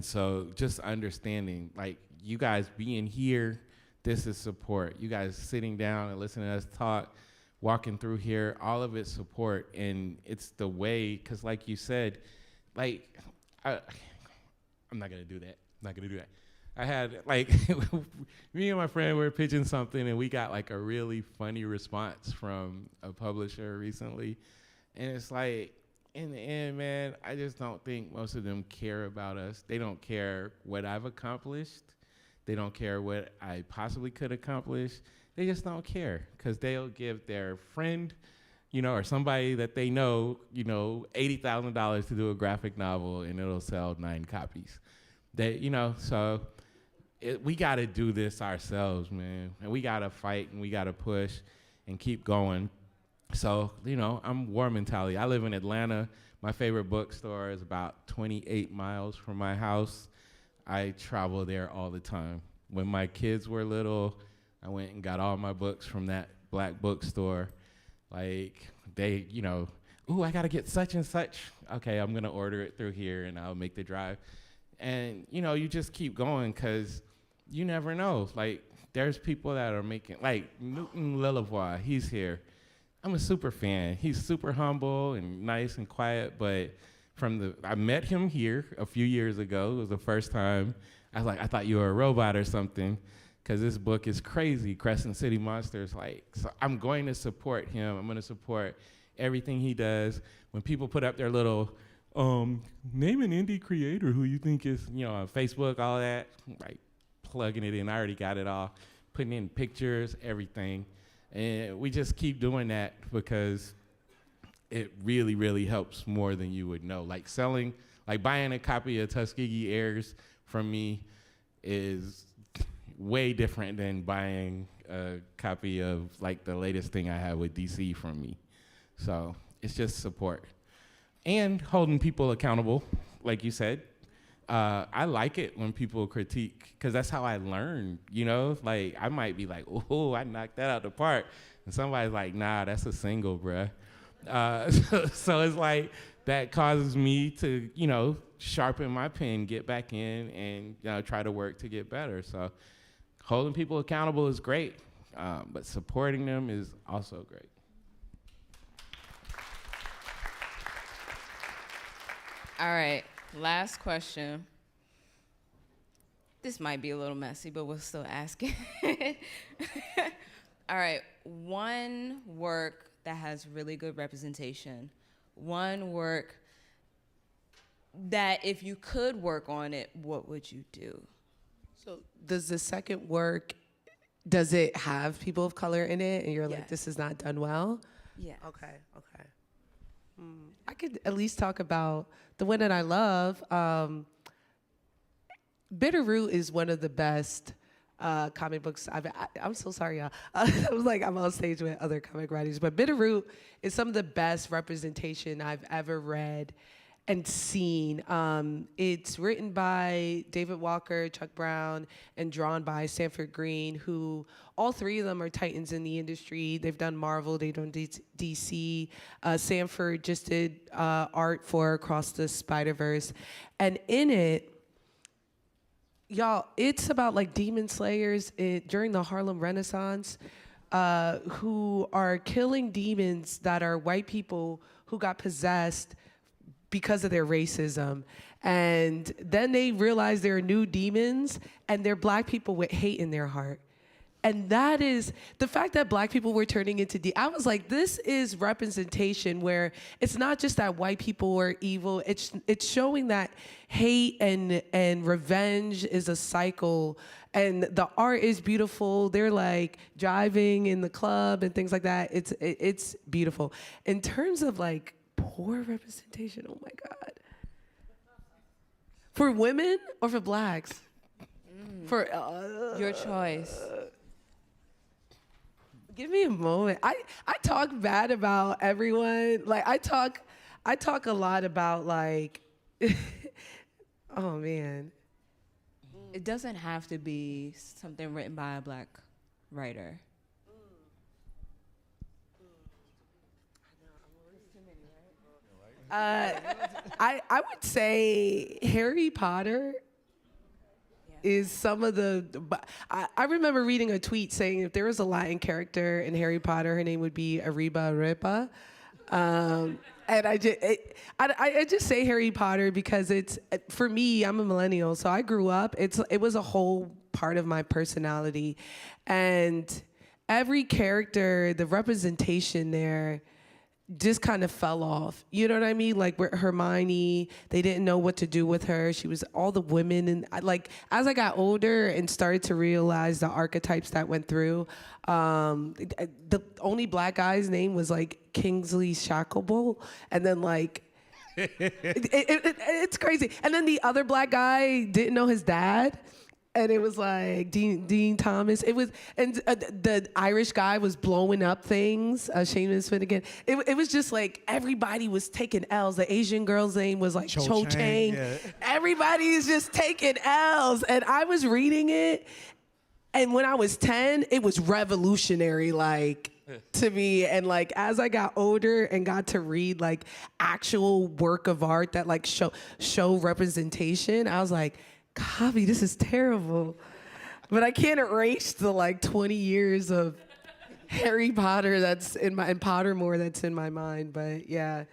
so just understanding, like, you guys being here, this is support. You guys sitting down and listening to us talk, walking through here, all of it's support. And it's the way, because like you said, like, I'm not going to do that. I'm not going to do that. I had, like, me and my friend were pitching something, and we got, like, a really funny response from a publisher recently. And it's like, in the end, man, I just don't think most of them care about us. They don't care what I've accomplished. They don't care what I possibly could accomplish. They just don't care, because they'll give their friend, you know, or somebody that they know, you know, $80,000 to do a graphic novel, and it'll sell 9 copies. They, you know, so we got to do this ourselves, man. And we got to fight, and we got to push and keep going. So, you know, I'm war mentality. I live in Atlanta. My favorite bookstore is about 28 miles from my house. I travel there all the time. When my kids were little, I went and got all my books from that black bookstore. Like, they, you know, ooh, I got to get such and such. Okay, I'm going to order it through here, and I'll make the drive. And, you know, you just keep going, because you never know. Like, there's people that are making, like, Newton Lillavois, he's here. I'm a super fan. He's super humble and nice and quiet, but I met him here a few years ago. It was the first time. I was like, I thought you were a robot or something, because this book is crazy, Crescent City Monsters. Like, so I'm going to support him. I'm going to support everything he does. When people put up their little, name an indie creator who you think is, you know, on Facebook, all that, like, plugging it in. I already got it all, putting in pictures, everything. And we just keep doing that, because it really, really helps more than you would know. Like, buying a copy of Tuskegee Airs from me is way different than buying a copy of, like, the latest thing I have with DC from me. So it's just support. And holding people accountable, like you said. I like it when people critique, because that's how I learn, you know? Like, I might be like, oh, I knocked that out the park. And somebody's like, nah, that's a single, bruh. So it's like, that causes me to, you know, sharpen my pen, get back in, and, you know, try to work to get better. So holding people accountable is great, but supporting them is also great. All right, last question. This might be a little messy, but we'll still ask it. All right, one work that has really good representation, one work that if you could work on it, what would you do? So does the second work, does it have people of color in it? And you're like, Yes. this is not done well? Yeah. Okay. I could at least talk about the one that I love. Bitterroot is one of the best comic books I'm so sorry, y'all. I was like, I'm on stage with other comic writers, but Bitterroot is some of the best representation I've ever read and seen. It's written by David Walker, Chuck Brown, and drawn by Sanford Green, who all three of them are titans in the industry. They've done Marvel, they've done DC. Sanford just did art for Across the Spider-Verse. And in it, y'all, it's about like demon slayers during the Harlem Renaissance who are killing demons that are white people who got possessed because of their racism. And then they realize there are new demons, and they're black people with hate in their heart. And that is the fact that black people were turning into I was like, this is representation where it's not just that white people are evil. It's showing that hate and revenge is a cycle. And the art is beautiful. They're like driving in the club and things like that. It's beautiful. In terms of like poor representation, oh my God. For women or for blacks? For Your choice. Give me a moment. I talk bad about everyone. Like I talk a lot about like oh man. It doesn't have to be something written by a black writer. I would say Harry Potter is some of I remember reading a tweet saying if there was a Latin character in Harry Potter, her name would be Arriba Arepa. And I just say Harry Potter because it's, for me, I'm a millennial, so I grew up, it was a whole part of my personality. And every character, the representation there just kind of fell off. You know what I mean? Like Hermione, they didn't know what to do with her. She was all the women. And as I got older and started to realize the archetypes that went through, the only black guy's name was like Kingsley Shacklebolt. And then it's crazy. And then the other black guy didn't know his dad. And it was like Dean Thomas. It was, and the Irish guy was blowing up things. Seamus Finnegan. It was just like everybody was taking L's. The Asian girl's name was like Cho Chang. Yeah. Everybody's just taking L's. And I was reading it, and when I was 10, it was revolutionary, to me. And as I got older and got to read actual work of art that show representation, I was like, Copy, this is terrible. But I can't erase the 20 years of Harry Potter that's in my, and Pottermore that's in my mind. But yeah,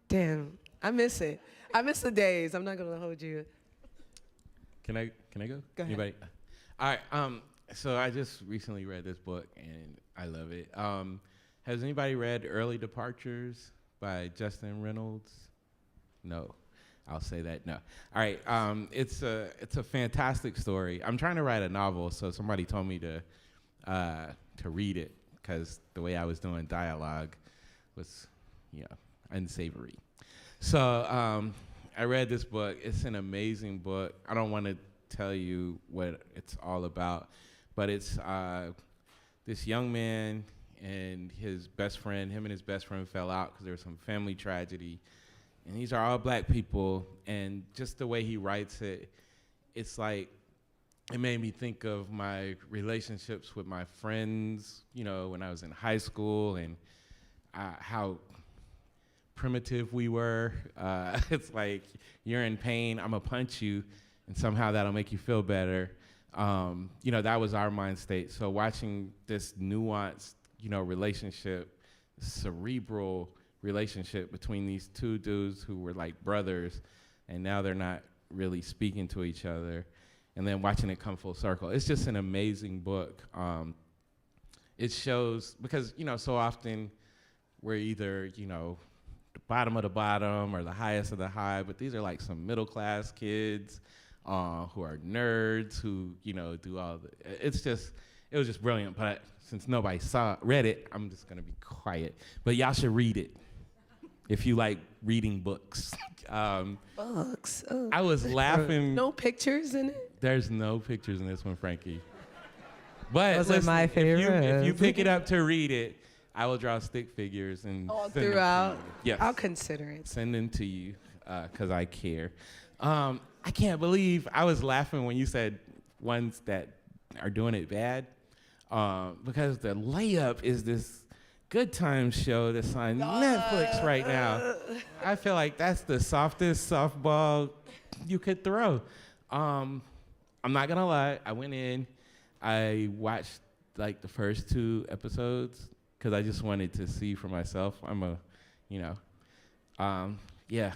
damn, I miss it. I miss the days. I'm not gonna hold you. Can I go? Go ahead. Anybody? All right. So I just recently read this book and I love it. Has anybody read Early Departures by Justin Reynolds? No. I'll say that no. All right, it's a fantastic story. I'm trying to write a novel, so somebody told me to read it because the way I was doing dialogue was, unsavory. So I read this book. It's an amazing book. I don't want to tell you what it's all about, but it's this young man and his best friend. Him and his best friend fell out because there was some family tragedy. And these are all black people, and just the way he writes it, it's it made me think of my relationships with my friends, when I was in high school, and how primitive we were. It's like, you're in pain, I'm gonna punch you, and somehow that'll make you feel better. That was our mind state. So watching this nuanced, relationship, cerebral relationship between these two dudes who were like brothers, and now they're not really speaking to each other, and then watching it come full circle. It's just an amazing book. It shows, because so often we're either the bottom of the bottom or the highest of the high, but these are some middle class kids who are nerds who do all the. It was just brilliant. But since nobody read it, I'm just gonna be quiet. But y'all should read it if you like reading books. Books. Oh. I was laughing. No pictures in it? There's no pictures in this one, Frankie. But those are my favorite. If you pick it up to read it, I will draw stick figures and all send throughout. them to you. Yes. I'll consider it. Send them to you because I care. I can't believe I was laughing when you said ones that are doing it bad, because the layup is this Good Times show that's on Netflix right now. I feel like that's the softest softball you could throw. I'm not gonna lie, I went in, I watched the first 2 episodes because I just wanted to see for myself. Yeah.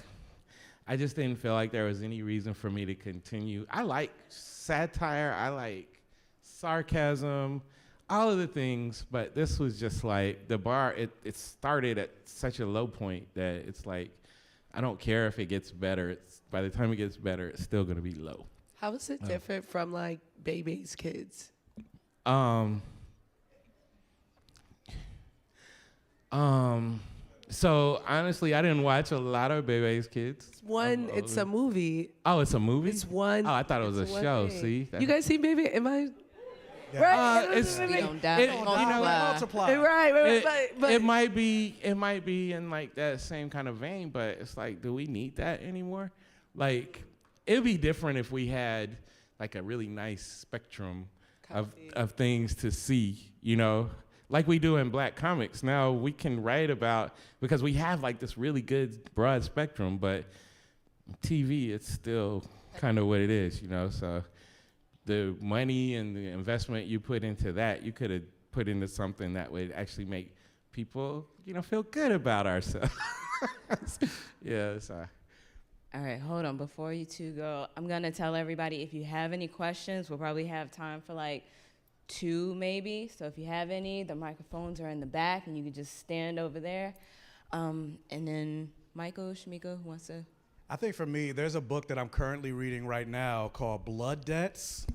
I just didn't feel like there was any reason for me to continue. I like satire, I like sarcasm, all of the things, but this was just the bar, it started at such a low point that it's I don't care if it gets better. By the time it gets better, it's still gonna be low. How is it different from Bebe's Kids? So honestly, I didn't watch a lot of Bebe's Kids. It's a movie. Oh, it's a movie? It's one. Oh, I thought it was a show. Thing. See? You guys seen Baby? Am I? Yeah. Right. We don't die. Multiply. Right. But it might be in that same kind of vein, but it's do we need that anymore? It'd be different if we had a really nice spectrum of things to see, like we do in Black comics. Now we can write about, because we have like this really good broad spectrum, but TV, it's still kind of what it is, you know? So the money and the investment you put into that, you could have put into something that would actually make people, you know, feel good about ourselves. Yeah, so. All right, hold on. Before you two go, I'm going to tell everybody if you have any questions, we'll probably have time for like 2 maybe. So if you have any, the microphones are in the back and you can just stand over there. And then Michael, Shamika, who wants to? I think for me, there's a book that I'm currently reading right now called Blood Debts.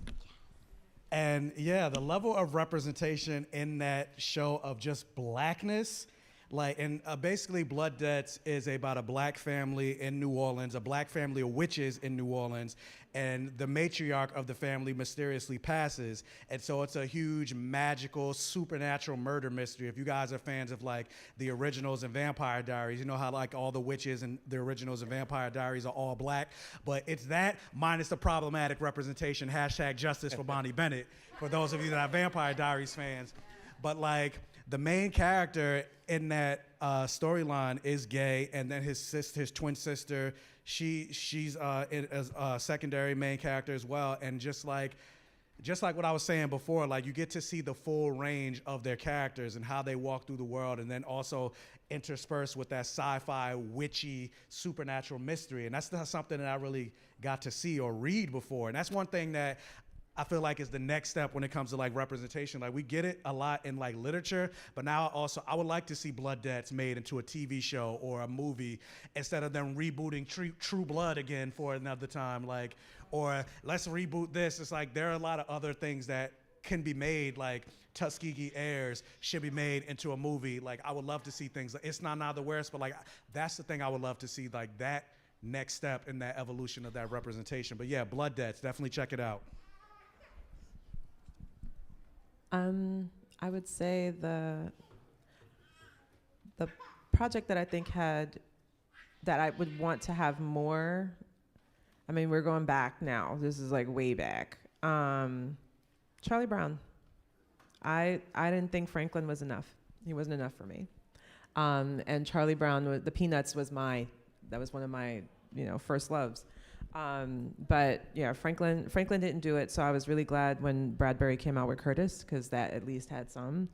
And yeah, the level of representation in that show of just blackness, like, and basically Blood Debts is about a black family in New Orleans, a black family of witches in New Orleans, and the matriarch of the family mysteriously passes. And so it's a huge magical, supernatural murder mystery. If you guys are fans of like the originals and Vampire Diaries, you know how like all the witches and the originals and Vampire Diaries are all black, but it's that minus the problematic representation, hashtag justice for Bonnie Bennett, for those of you that are Vampire Diaries fans. But like, the main character in that storyline is gay, and then his twin sister, she's a secondary main character as well. And just like what I was saying before, like you get to see the full range of their characters and how they walk through the world, and then also interspersed with that sci-fi, witchy, supernatural mystery. And that's not something that I really got to see or read before. And that's one thing that I feel like is the next step when it comes to like representation. Like we get it a lot in like literature, but now also I would like to see Blood Debts made into a TV show or a movie instead of them rebooting True Blood again for another time. Like, or let's reboot this. It's like there are a lot of other things that can be made, like Tuskegee Heirs should be made into a movie. Like I would love to see things. It's not now the worst, but like that's the thing I would love to see, like that next step in that evolution of that representation. But yeah, Blood Debts, definitely check it out. I would say the project that I think that I would want to have more. I mean, we're going back now. This is like way back. Charlie Brown. I didn't think Franklin was enough. He wasn't enough for me. And Charlie Brown, the Peanuts was that was one of my, first loves. But yeah, Franklin didn't do it, so I was really glad when Bradbury came out with Curtis, because that at least had some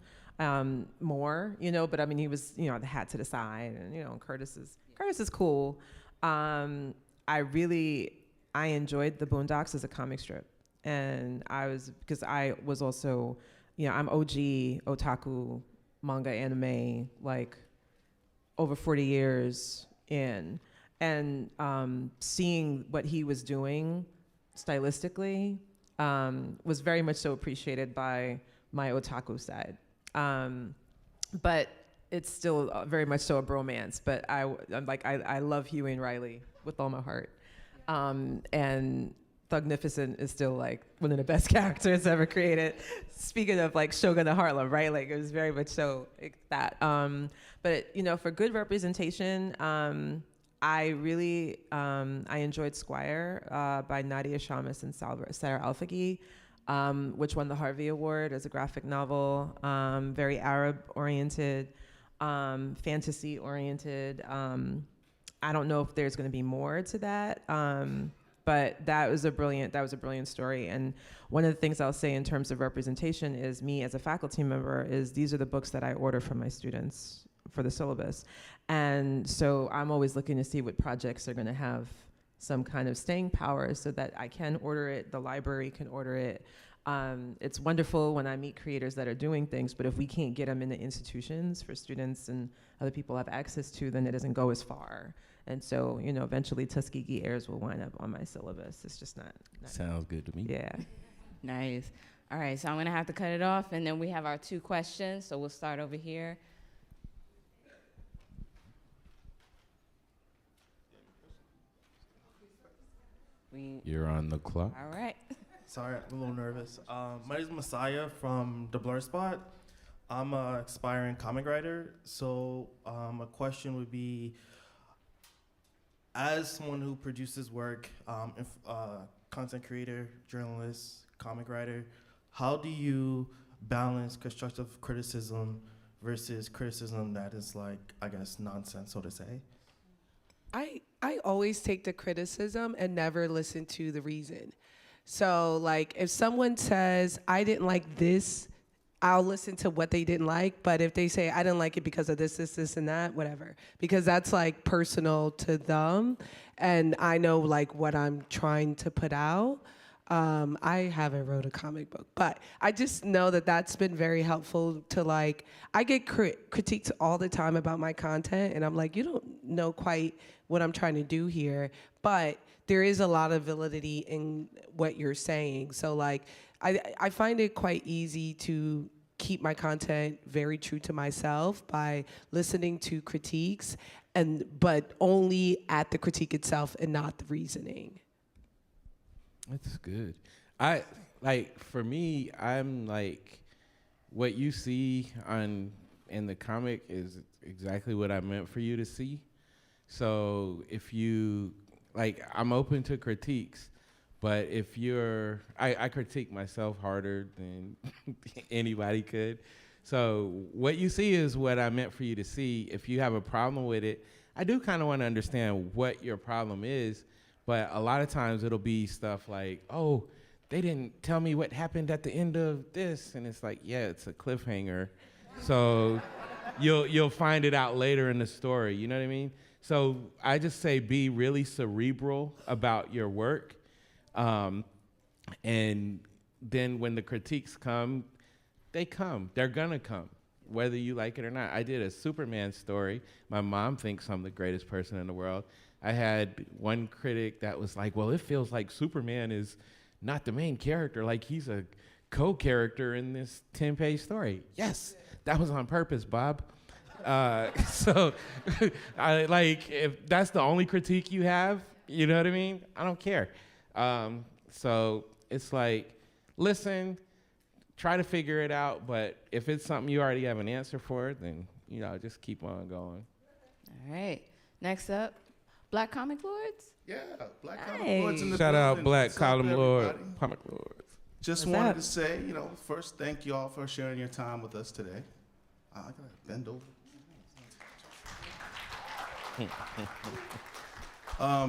more, but I mean he was, the hat to the side, and Curtis is cool. I enjoyed the Boondocks as a comic strip, and because I was also, I'm OG otaku, manga, anime, like over 40 years in. And seeing what he was doing stylistically was very much so appreciated by my otaku side. But it's still very much so a bromance. But I love Huey and Riley with all my heart. And Thugnificent is still like one of the best characters ever created. Speaking of like Shogun of Harlem, right? Like it was very much so that. But for good representation. I really I enjoyed Squire by Nadia Shamus and Sarah Alfaqui, which won the Harvey Award as a graphic novel. Very Arab-oriented, fantasy-oriented. I don't know if there's going to be more to that, but that was a brilliant story. And one of the things I'll say in terms of representation is me as a faculty member is these are the books that I order from my students for the syllabus. And so I'm always looking to see what projects are going to have some kind of staying power so that I can order it, the library can order it. It's wonderful when I meet creators that are doing things, but if we can't get them into institutions for students and other people have access to, then it doesn't go as far. And so, eventually Tuskegee Heirs will wind up on my syllabus. It's just not Sounds good to me. Yeah. Nice. All right, so I'm going to have to cut it off, and then we have our 2 questions, so we'll start over here. You're on the clock. All right. Sorry, I'm a little nervous. My name is Messiah from The Blur Spot. I'm an aspiring comic writer, so a question would be, as someone who produces work, content creator, journalist, comic writer, how do you balance constructive criticism versus criticism that is like, I guess, nonsense, so to say? I always take the criticism and never listen to the reason. So like if someone says, I didn't like this, I'll listen to what they didn't like. But if they say, I didn't like it because of this, and that, whatever. Because that's like personal to them. And I know like what I'm trying to put out. I haven't wrote a comic book, but I just know that that's been very helpful to like, I get critiques all the time about my content, and I'm like, you don't know quite what I'm trying to do here, but there is a lot of validity in what you're saying. So like, I find it quite easy to keep my content very true to myself by listening to critiques, but only at the critique itself and not the reasoning. That's good. For me, I'm like, what you see in the comic is exactly what I meant for you to see. So if you, I'm open to critiques, but if I critique myself harder than anybody could. So what you see is what I meant for you to see. If you have a problem with it, I do kind of want to understand what your problem is. But a lot of times it'll be stuff like, oh, they didn't tell me what happened at the end of this. And it's like, yeah, it's a cliffhanger. So you'll find it out later in the story, you know what I mean? So I just say be really cerebral about your work. And then when the critiques come, they come. They're gonna come, whether you like it or not. I did a Superman story. My mom thinks I'm the greatest person in the world. I had one critic that was like, well, it feels like Superman is not the main character, like he's a co-character in this 10-page story. Yes, that was on purpose, Bob. So if that's the only critique you have, you know what I mean? I don't care. So it's like, listen, try to figure it out, but if it's something you already have an answer for, then, just keep on going. All right. Next up, Black Comic Lords? Yeah, Black Comic Lords in the Shout out building. Black What's up, Comic everybody? Lords. Just What's wanted up? to say, first, thank you all for sharing your time with us today. I gotta bend over.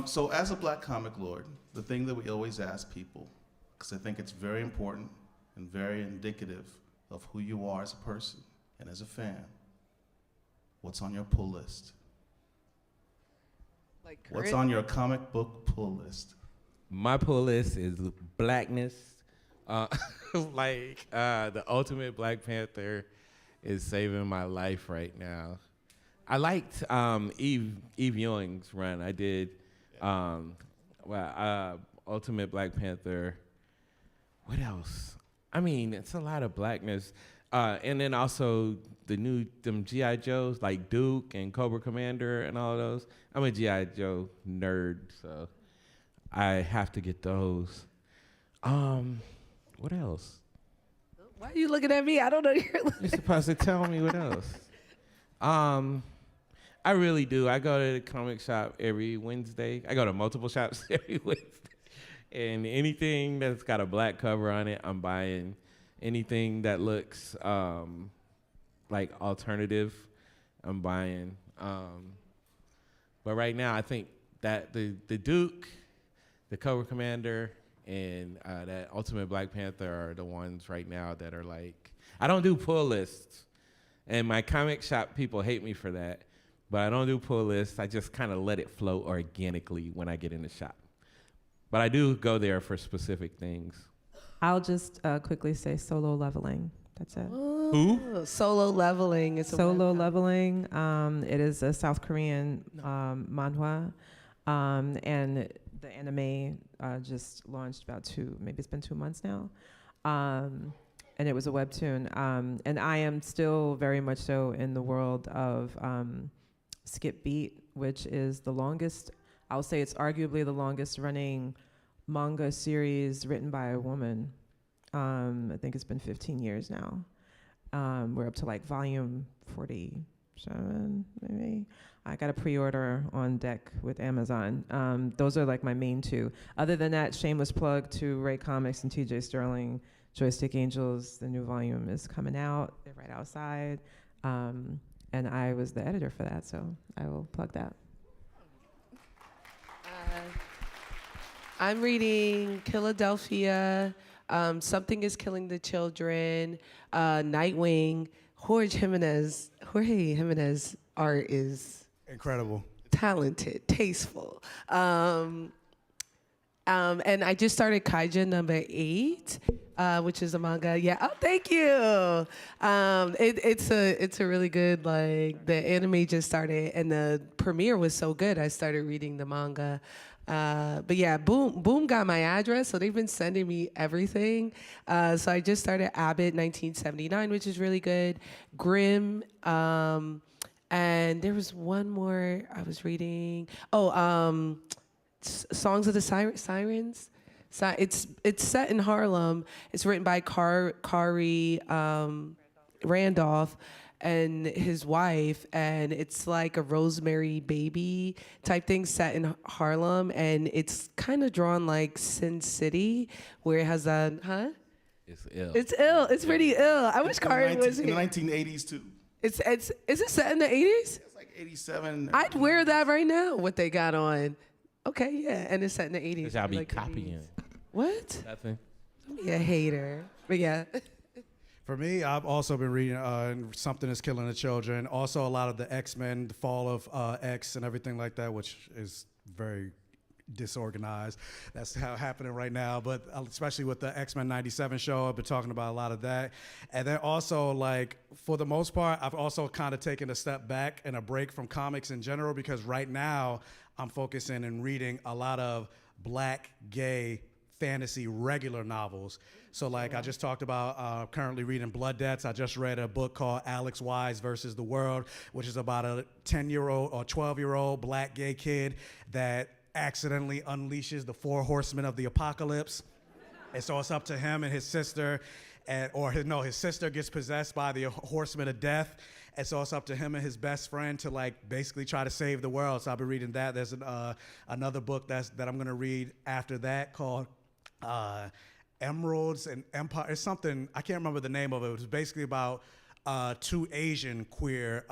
So as a Black Comic Lord, the thing that we always ask people, because I think it's very important and very indicative of who you are as a person and as a fan, what's on your pull list? What's on your comic book pull list? My pull list is blackness. The Ultimate Black Panther is saving my life right now. I liked Eve Ewing's run. I did Ultimate Black Panther. What else? I mean, it's a lot of blackness. And then also them G.I. Joes, like Duke and Cobra Commander and all of those. I'm a G.I. Joe nerd, so I have to get those. What else? Why are you looking at me? I don't know. You're supposed to tell me what else. I really do. I go to the comic shop every Wednesday. I go to multiple shops every Wednesday. And anything that's got a black cover on it, I'm buying. Anything that looks like alternative, I'm buying. But right now, I think that the Duke, the Cobra Commander, and that Ultimate Black Panther are the ones right now that are like, I don't do pull lists. And my comic shop people hate me for that. But I don't do pull lists. I just kind of let it flow organically when I get in the shop. But I do go there for specific things. I'll just quickly say Solo Leveling. That's it. Who? Solo Leveling. It's a Solo webcomic. Leveling. It is a South Korean manhwa, and the anime just launched maybe it's been 2 months now, and it was a webtoon. And I am still very much so in the world of Skip Beat, which is the longest. I'll say it's arguably the longest running manga series written by a woman. I think it's been 15 years now. We're up to like volume 47, maybe. I got a pre-order on deck with Amazon. Those are like my main two. Other than that, shameless plug to Ray Comics and TJ Sterling. Joystick Angels, the new volume is coming out. They're right outside. And I was the editor for that, so I will plug that. I'm reading Philadelphia, Something is Killing the Children, Nightwing. Jorge Jimenez art is Incredible. talented, tasteful. And I just started Kaija #8, which is a manga. Yeah. Oh, thank you. It's a really good, like, the anime just started and the premiere was so good. I started reading the manga. But yeah, Boom got my address, so they've been sending me everything. So I just started Abbott 1979, which is really good. Grimm, and there was one more I was reading. Songs of the Sirens. It's set in Harlem. It's written by Kari Randolph and his wife, and it's like a Rosemary Baby type thing set in Harlem, and it's kind of drawn like Sin City, where it has a It's ill. It's ill. It's pretty ill. I wish Kari was in here. the 1980s too. Is it set in the 80s? It's like 87. I'd wear that right now. What they got on? Okay, yeah, and it's set in the 80s. Cause y'all be like copying. What? Nothing. Be a hater, but yeah. For me, I've also been reading Something is Killing the Children. Also, a lot of the X-Men, the fall of X and everything like that, which is very disorganized. That's how happening right now. But especially with the X-Men 97 show, I've been talking about a lot of that. And then also, like, for the most part, I've also kind of taken a step back and a break from comics in general, because right now I'm focusing and reading a lot of Black, gay, fantasy regular novels. So like I just talked about currently reading Blood Debts. I just read a book called Alex Wise versus the World, which is about a 10-year-old or 12-year-old Black gay kid that accidentally unleashes the 4 horsemen of the apocalypse. And so it's up to him and his sister, his sister gets possessed by the horsemen of death. And so it's up to him and his best friend to like basically try to save the world. So I'll be reading that. There's another book that I'm gonna read after that called Emeralds and Empire. It's something, I can't remember the name of it. It was basically about 2 Asian queer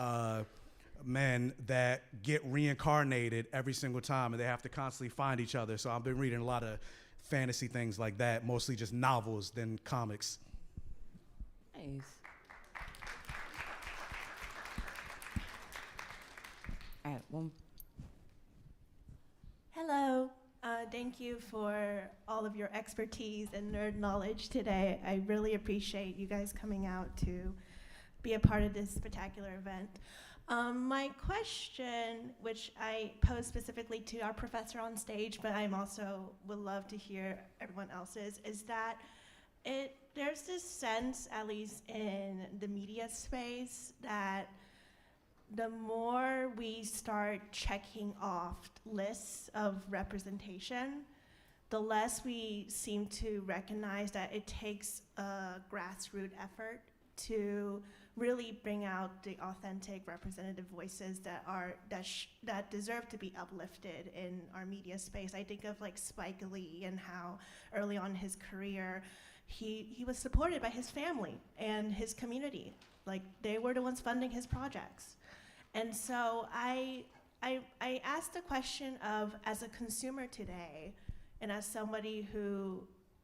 men that get reincarnated every single time, and they have to constantly find each other. So I've been reading a lot of fantasy things like that, mostly just novels than comics. Nice. All right, one. Hello. Thank you for all of your expertise and nerd knowledge today. I really appreciate you guys coming out to be a part of this spectacular event. My question, which I pose specifically to our professor on stage, but I'm also would love to hear everyone else's, is that there's this sense, at least in the media space, that the more we start checking off lists of representation, the less we seem to recognize that it takes a grassroots effort to really bring out the authentic representative voices that deserve to be uplifted in our media space. I think of like Spike Lee and how early on in his career, he was supported by his family and his community. Like they were the ones funding his projects. And so I asked the question of, as a consumer today, and as somebody who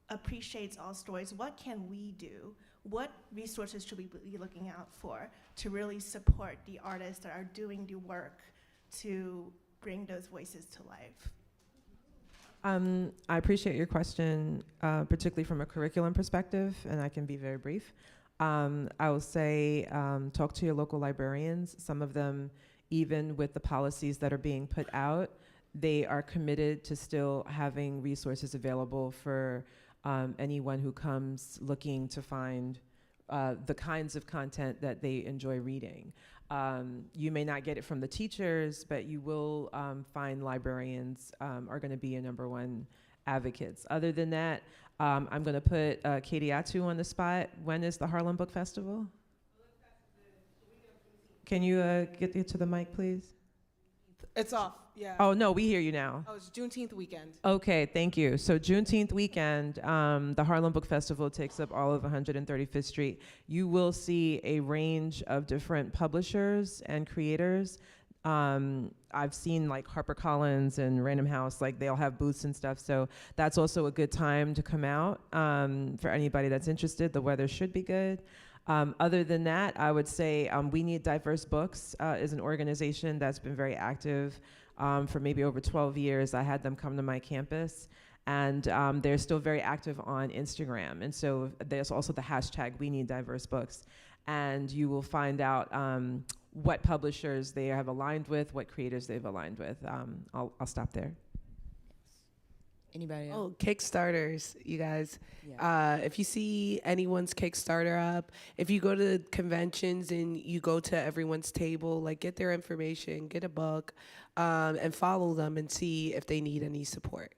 appreciates all stories, what can we do? What resources should we be looking out for to really support the artists that are doing the work to bring those voices to life? I appreciate your question, particularly from a curriculum perspective, and I can be very brief. I will say, talk to your local librarians. Some of them, even with the policies that are being put out, they are committed to still having resources available for anyone who comes looking to find the kinds of content that they enjoy reading. You may not get it from the teachers, but you will find librarians are gonna be your #1 advocates. Other than that, I'm gonna put Katie Atu on the spot. When is the Harlem Book Festival? Can you get to the mic, please? It's off, yeah. Oh, no, we hear you now. Oh, it's Juneteenth weekend. Okay, thank you. So Juneteenth weekend, the Harlem Book Festival takes up all of 135th Street. You will see a range of different publishers and creators. I've seen like HarperCollins and Random House, like they'll have booths and stuff. So that's also a good time to come out for anybody that's interested. The weather should be good. Other than that, I would say We Need Diverse Books is an organization that's been very active for maybe over 12 years. I had them come to my campus, and they're still very active on Instagram. And so there's also the hashtag We Need Diverse Books. And you will find out what publishers they have aligned with, what creators they've aligned with. I'll stop there. Anybody else? Oh, Kickstarters, you guys. Yeah. If you see anyone's Kickstarter up, if you go to conventions and you go to everyone's table, like get their information, get a book, and follow them and see if they need any support.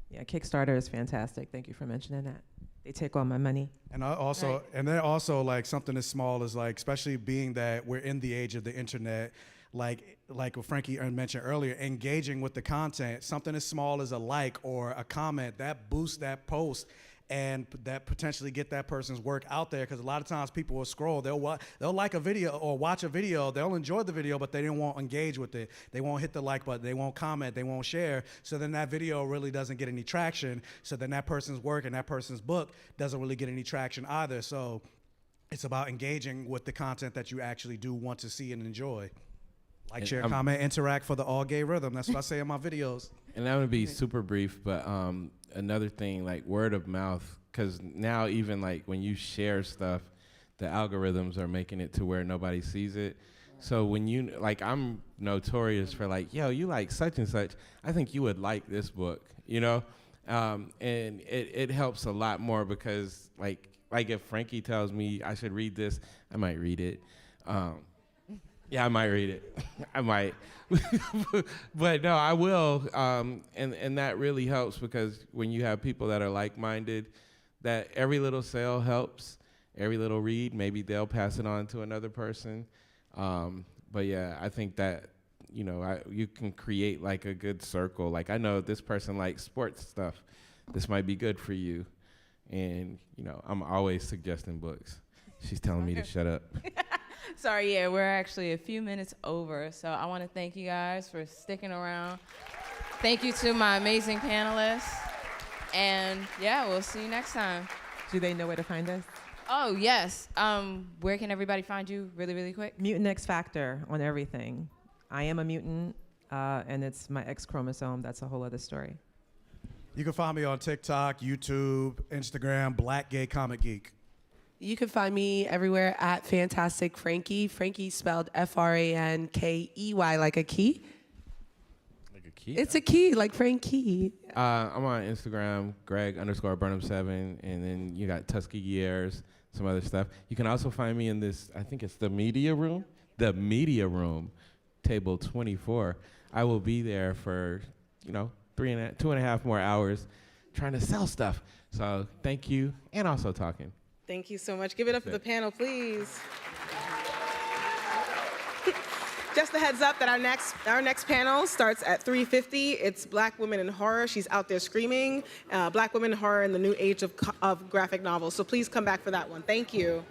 Yeah, Kickstarter is fantastic. Thank you for mentioning that. They take all my money. And also, Right. and then also like something as small as like, especially being that we're in the age of the internet, like what Frankey mentioned earlier, engaging with the content, something as small as a like or a comment, that boosts that post and that potentially get that person's work out there. Because a lot of times people will scroll, they'll like a video or watch a video, they'll enjoy the video, but they won't engage with it. They won't hit the like button, they won't comment, they won't share. So then that video really doesn't get any traction. So then that person's work and that person's book doesn't really get any traction either. So it's about engaging with the content that you actually do want to see and enjoy. Like, share, comment, interact for the all gay rhythm. That's what I say in my videos. And I'm gonna be super brief, but another thing, like word of mouth, because now even like when you share stuff, the algorithms are making it to where nobody sees it. So when you, like, I'm notorious for like, yo, you like such and such, I think you would like this book, you know? And it helps a lot more because like if Frankey tells me I should read this, I might read it. Yeah, I might read it. I might. But no, I will. And that really helps because when you have people that are like-minded, that every little sale helps, every little read, maybe they'll pass it on to another person. But yeah, I think that, you know, you can create like a good circle. Like I know this person likes sports stuff. This might be good for you. And, you know, I'm always suggesting books. She's telling me to shut up. Sorry, yeah, we're actually a few minutes over, so I want to thank you guys for sticking around. Thank you to my amazing panelists, and yeah, we'll see you next time. Do they know where to find us? Oh, yes. Where can everybody find you really, really quick? Mutant X Factor on everything. I am a mutant, and it's my X chromosome. That's a whole other story. You can find me on TikTok, YouTube, Instagram, Black Gay Comic Geek. You can find me everywhere at Fantastic Frankey. Frankey spelled Frankey, like a key. Like a key? It's a key, like Frankey. I'm on Instagram, Greg_Burnham7, and then you got Tusky Years, some other stuff. You can also find me in this, I think it's the media room, table 24. I will be there for, you know, 2.5 more hours trying to sell stuff. So thank you, and also talking. Thank you so much. Give it up for the panel, please. Just a heads up that our next panel starts at 3:50. It's Black Women in Horror. She's out there screaming. Black Women in Horror in the New Age of graphic novels. So please come back for that one. Thank you.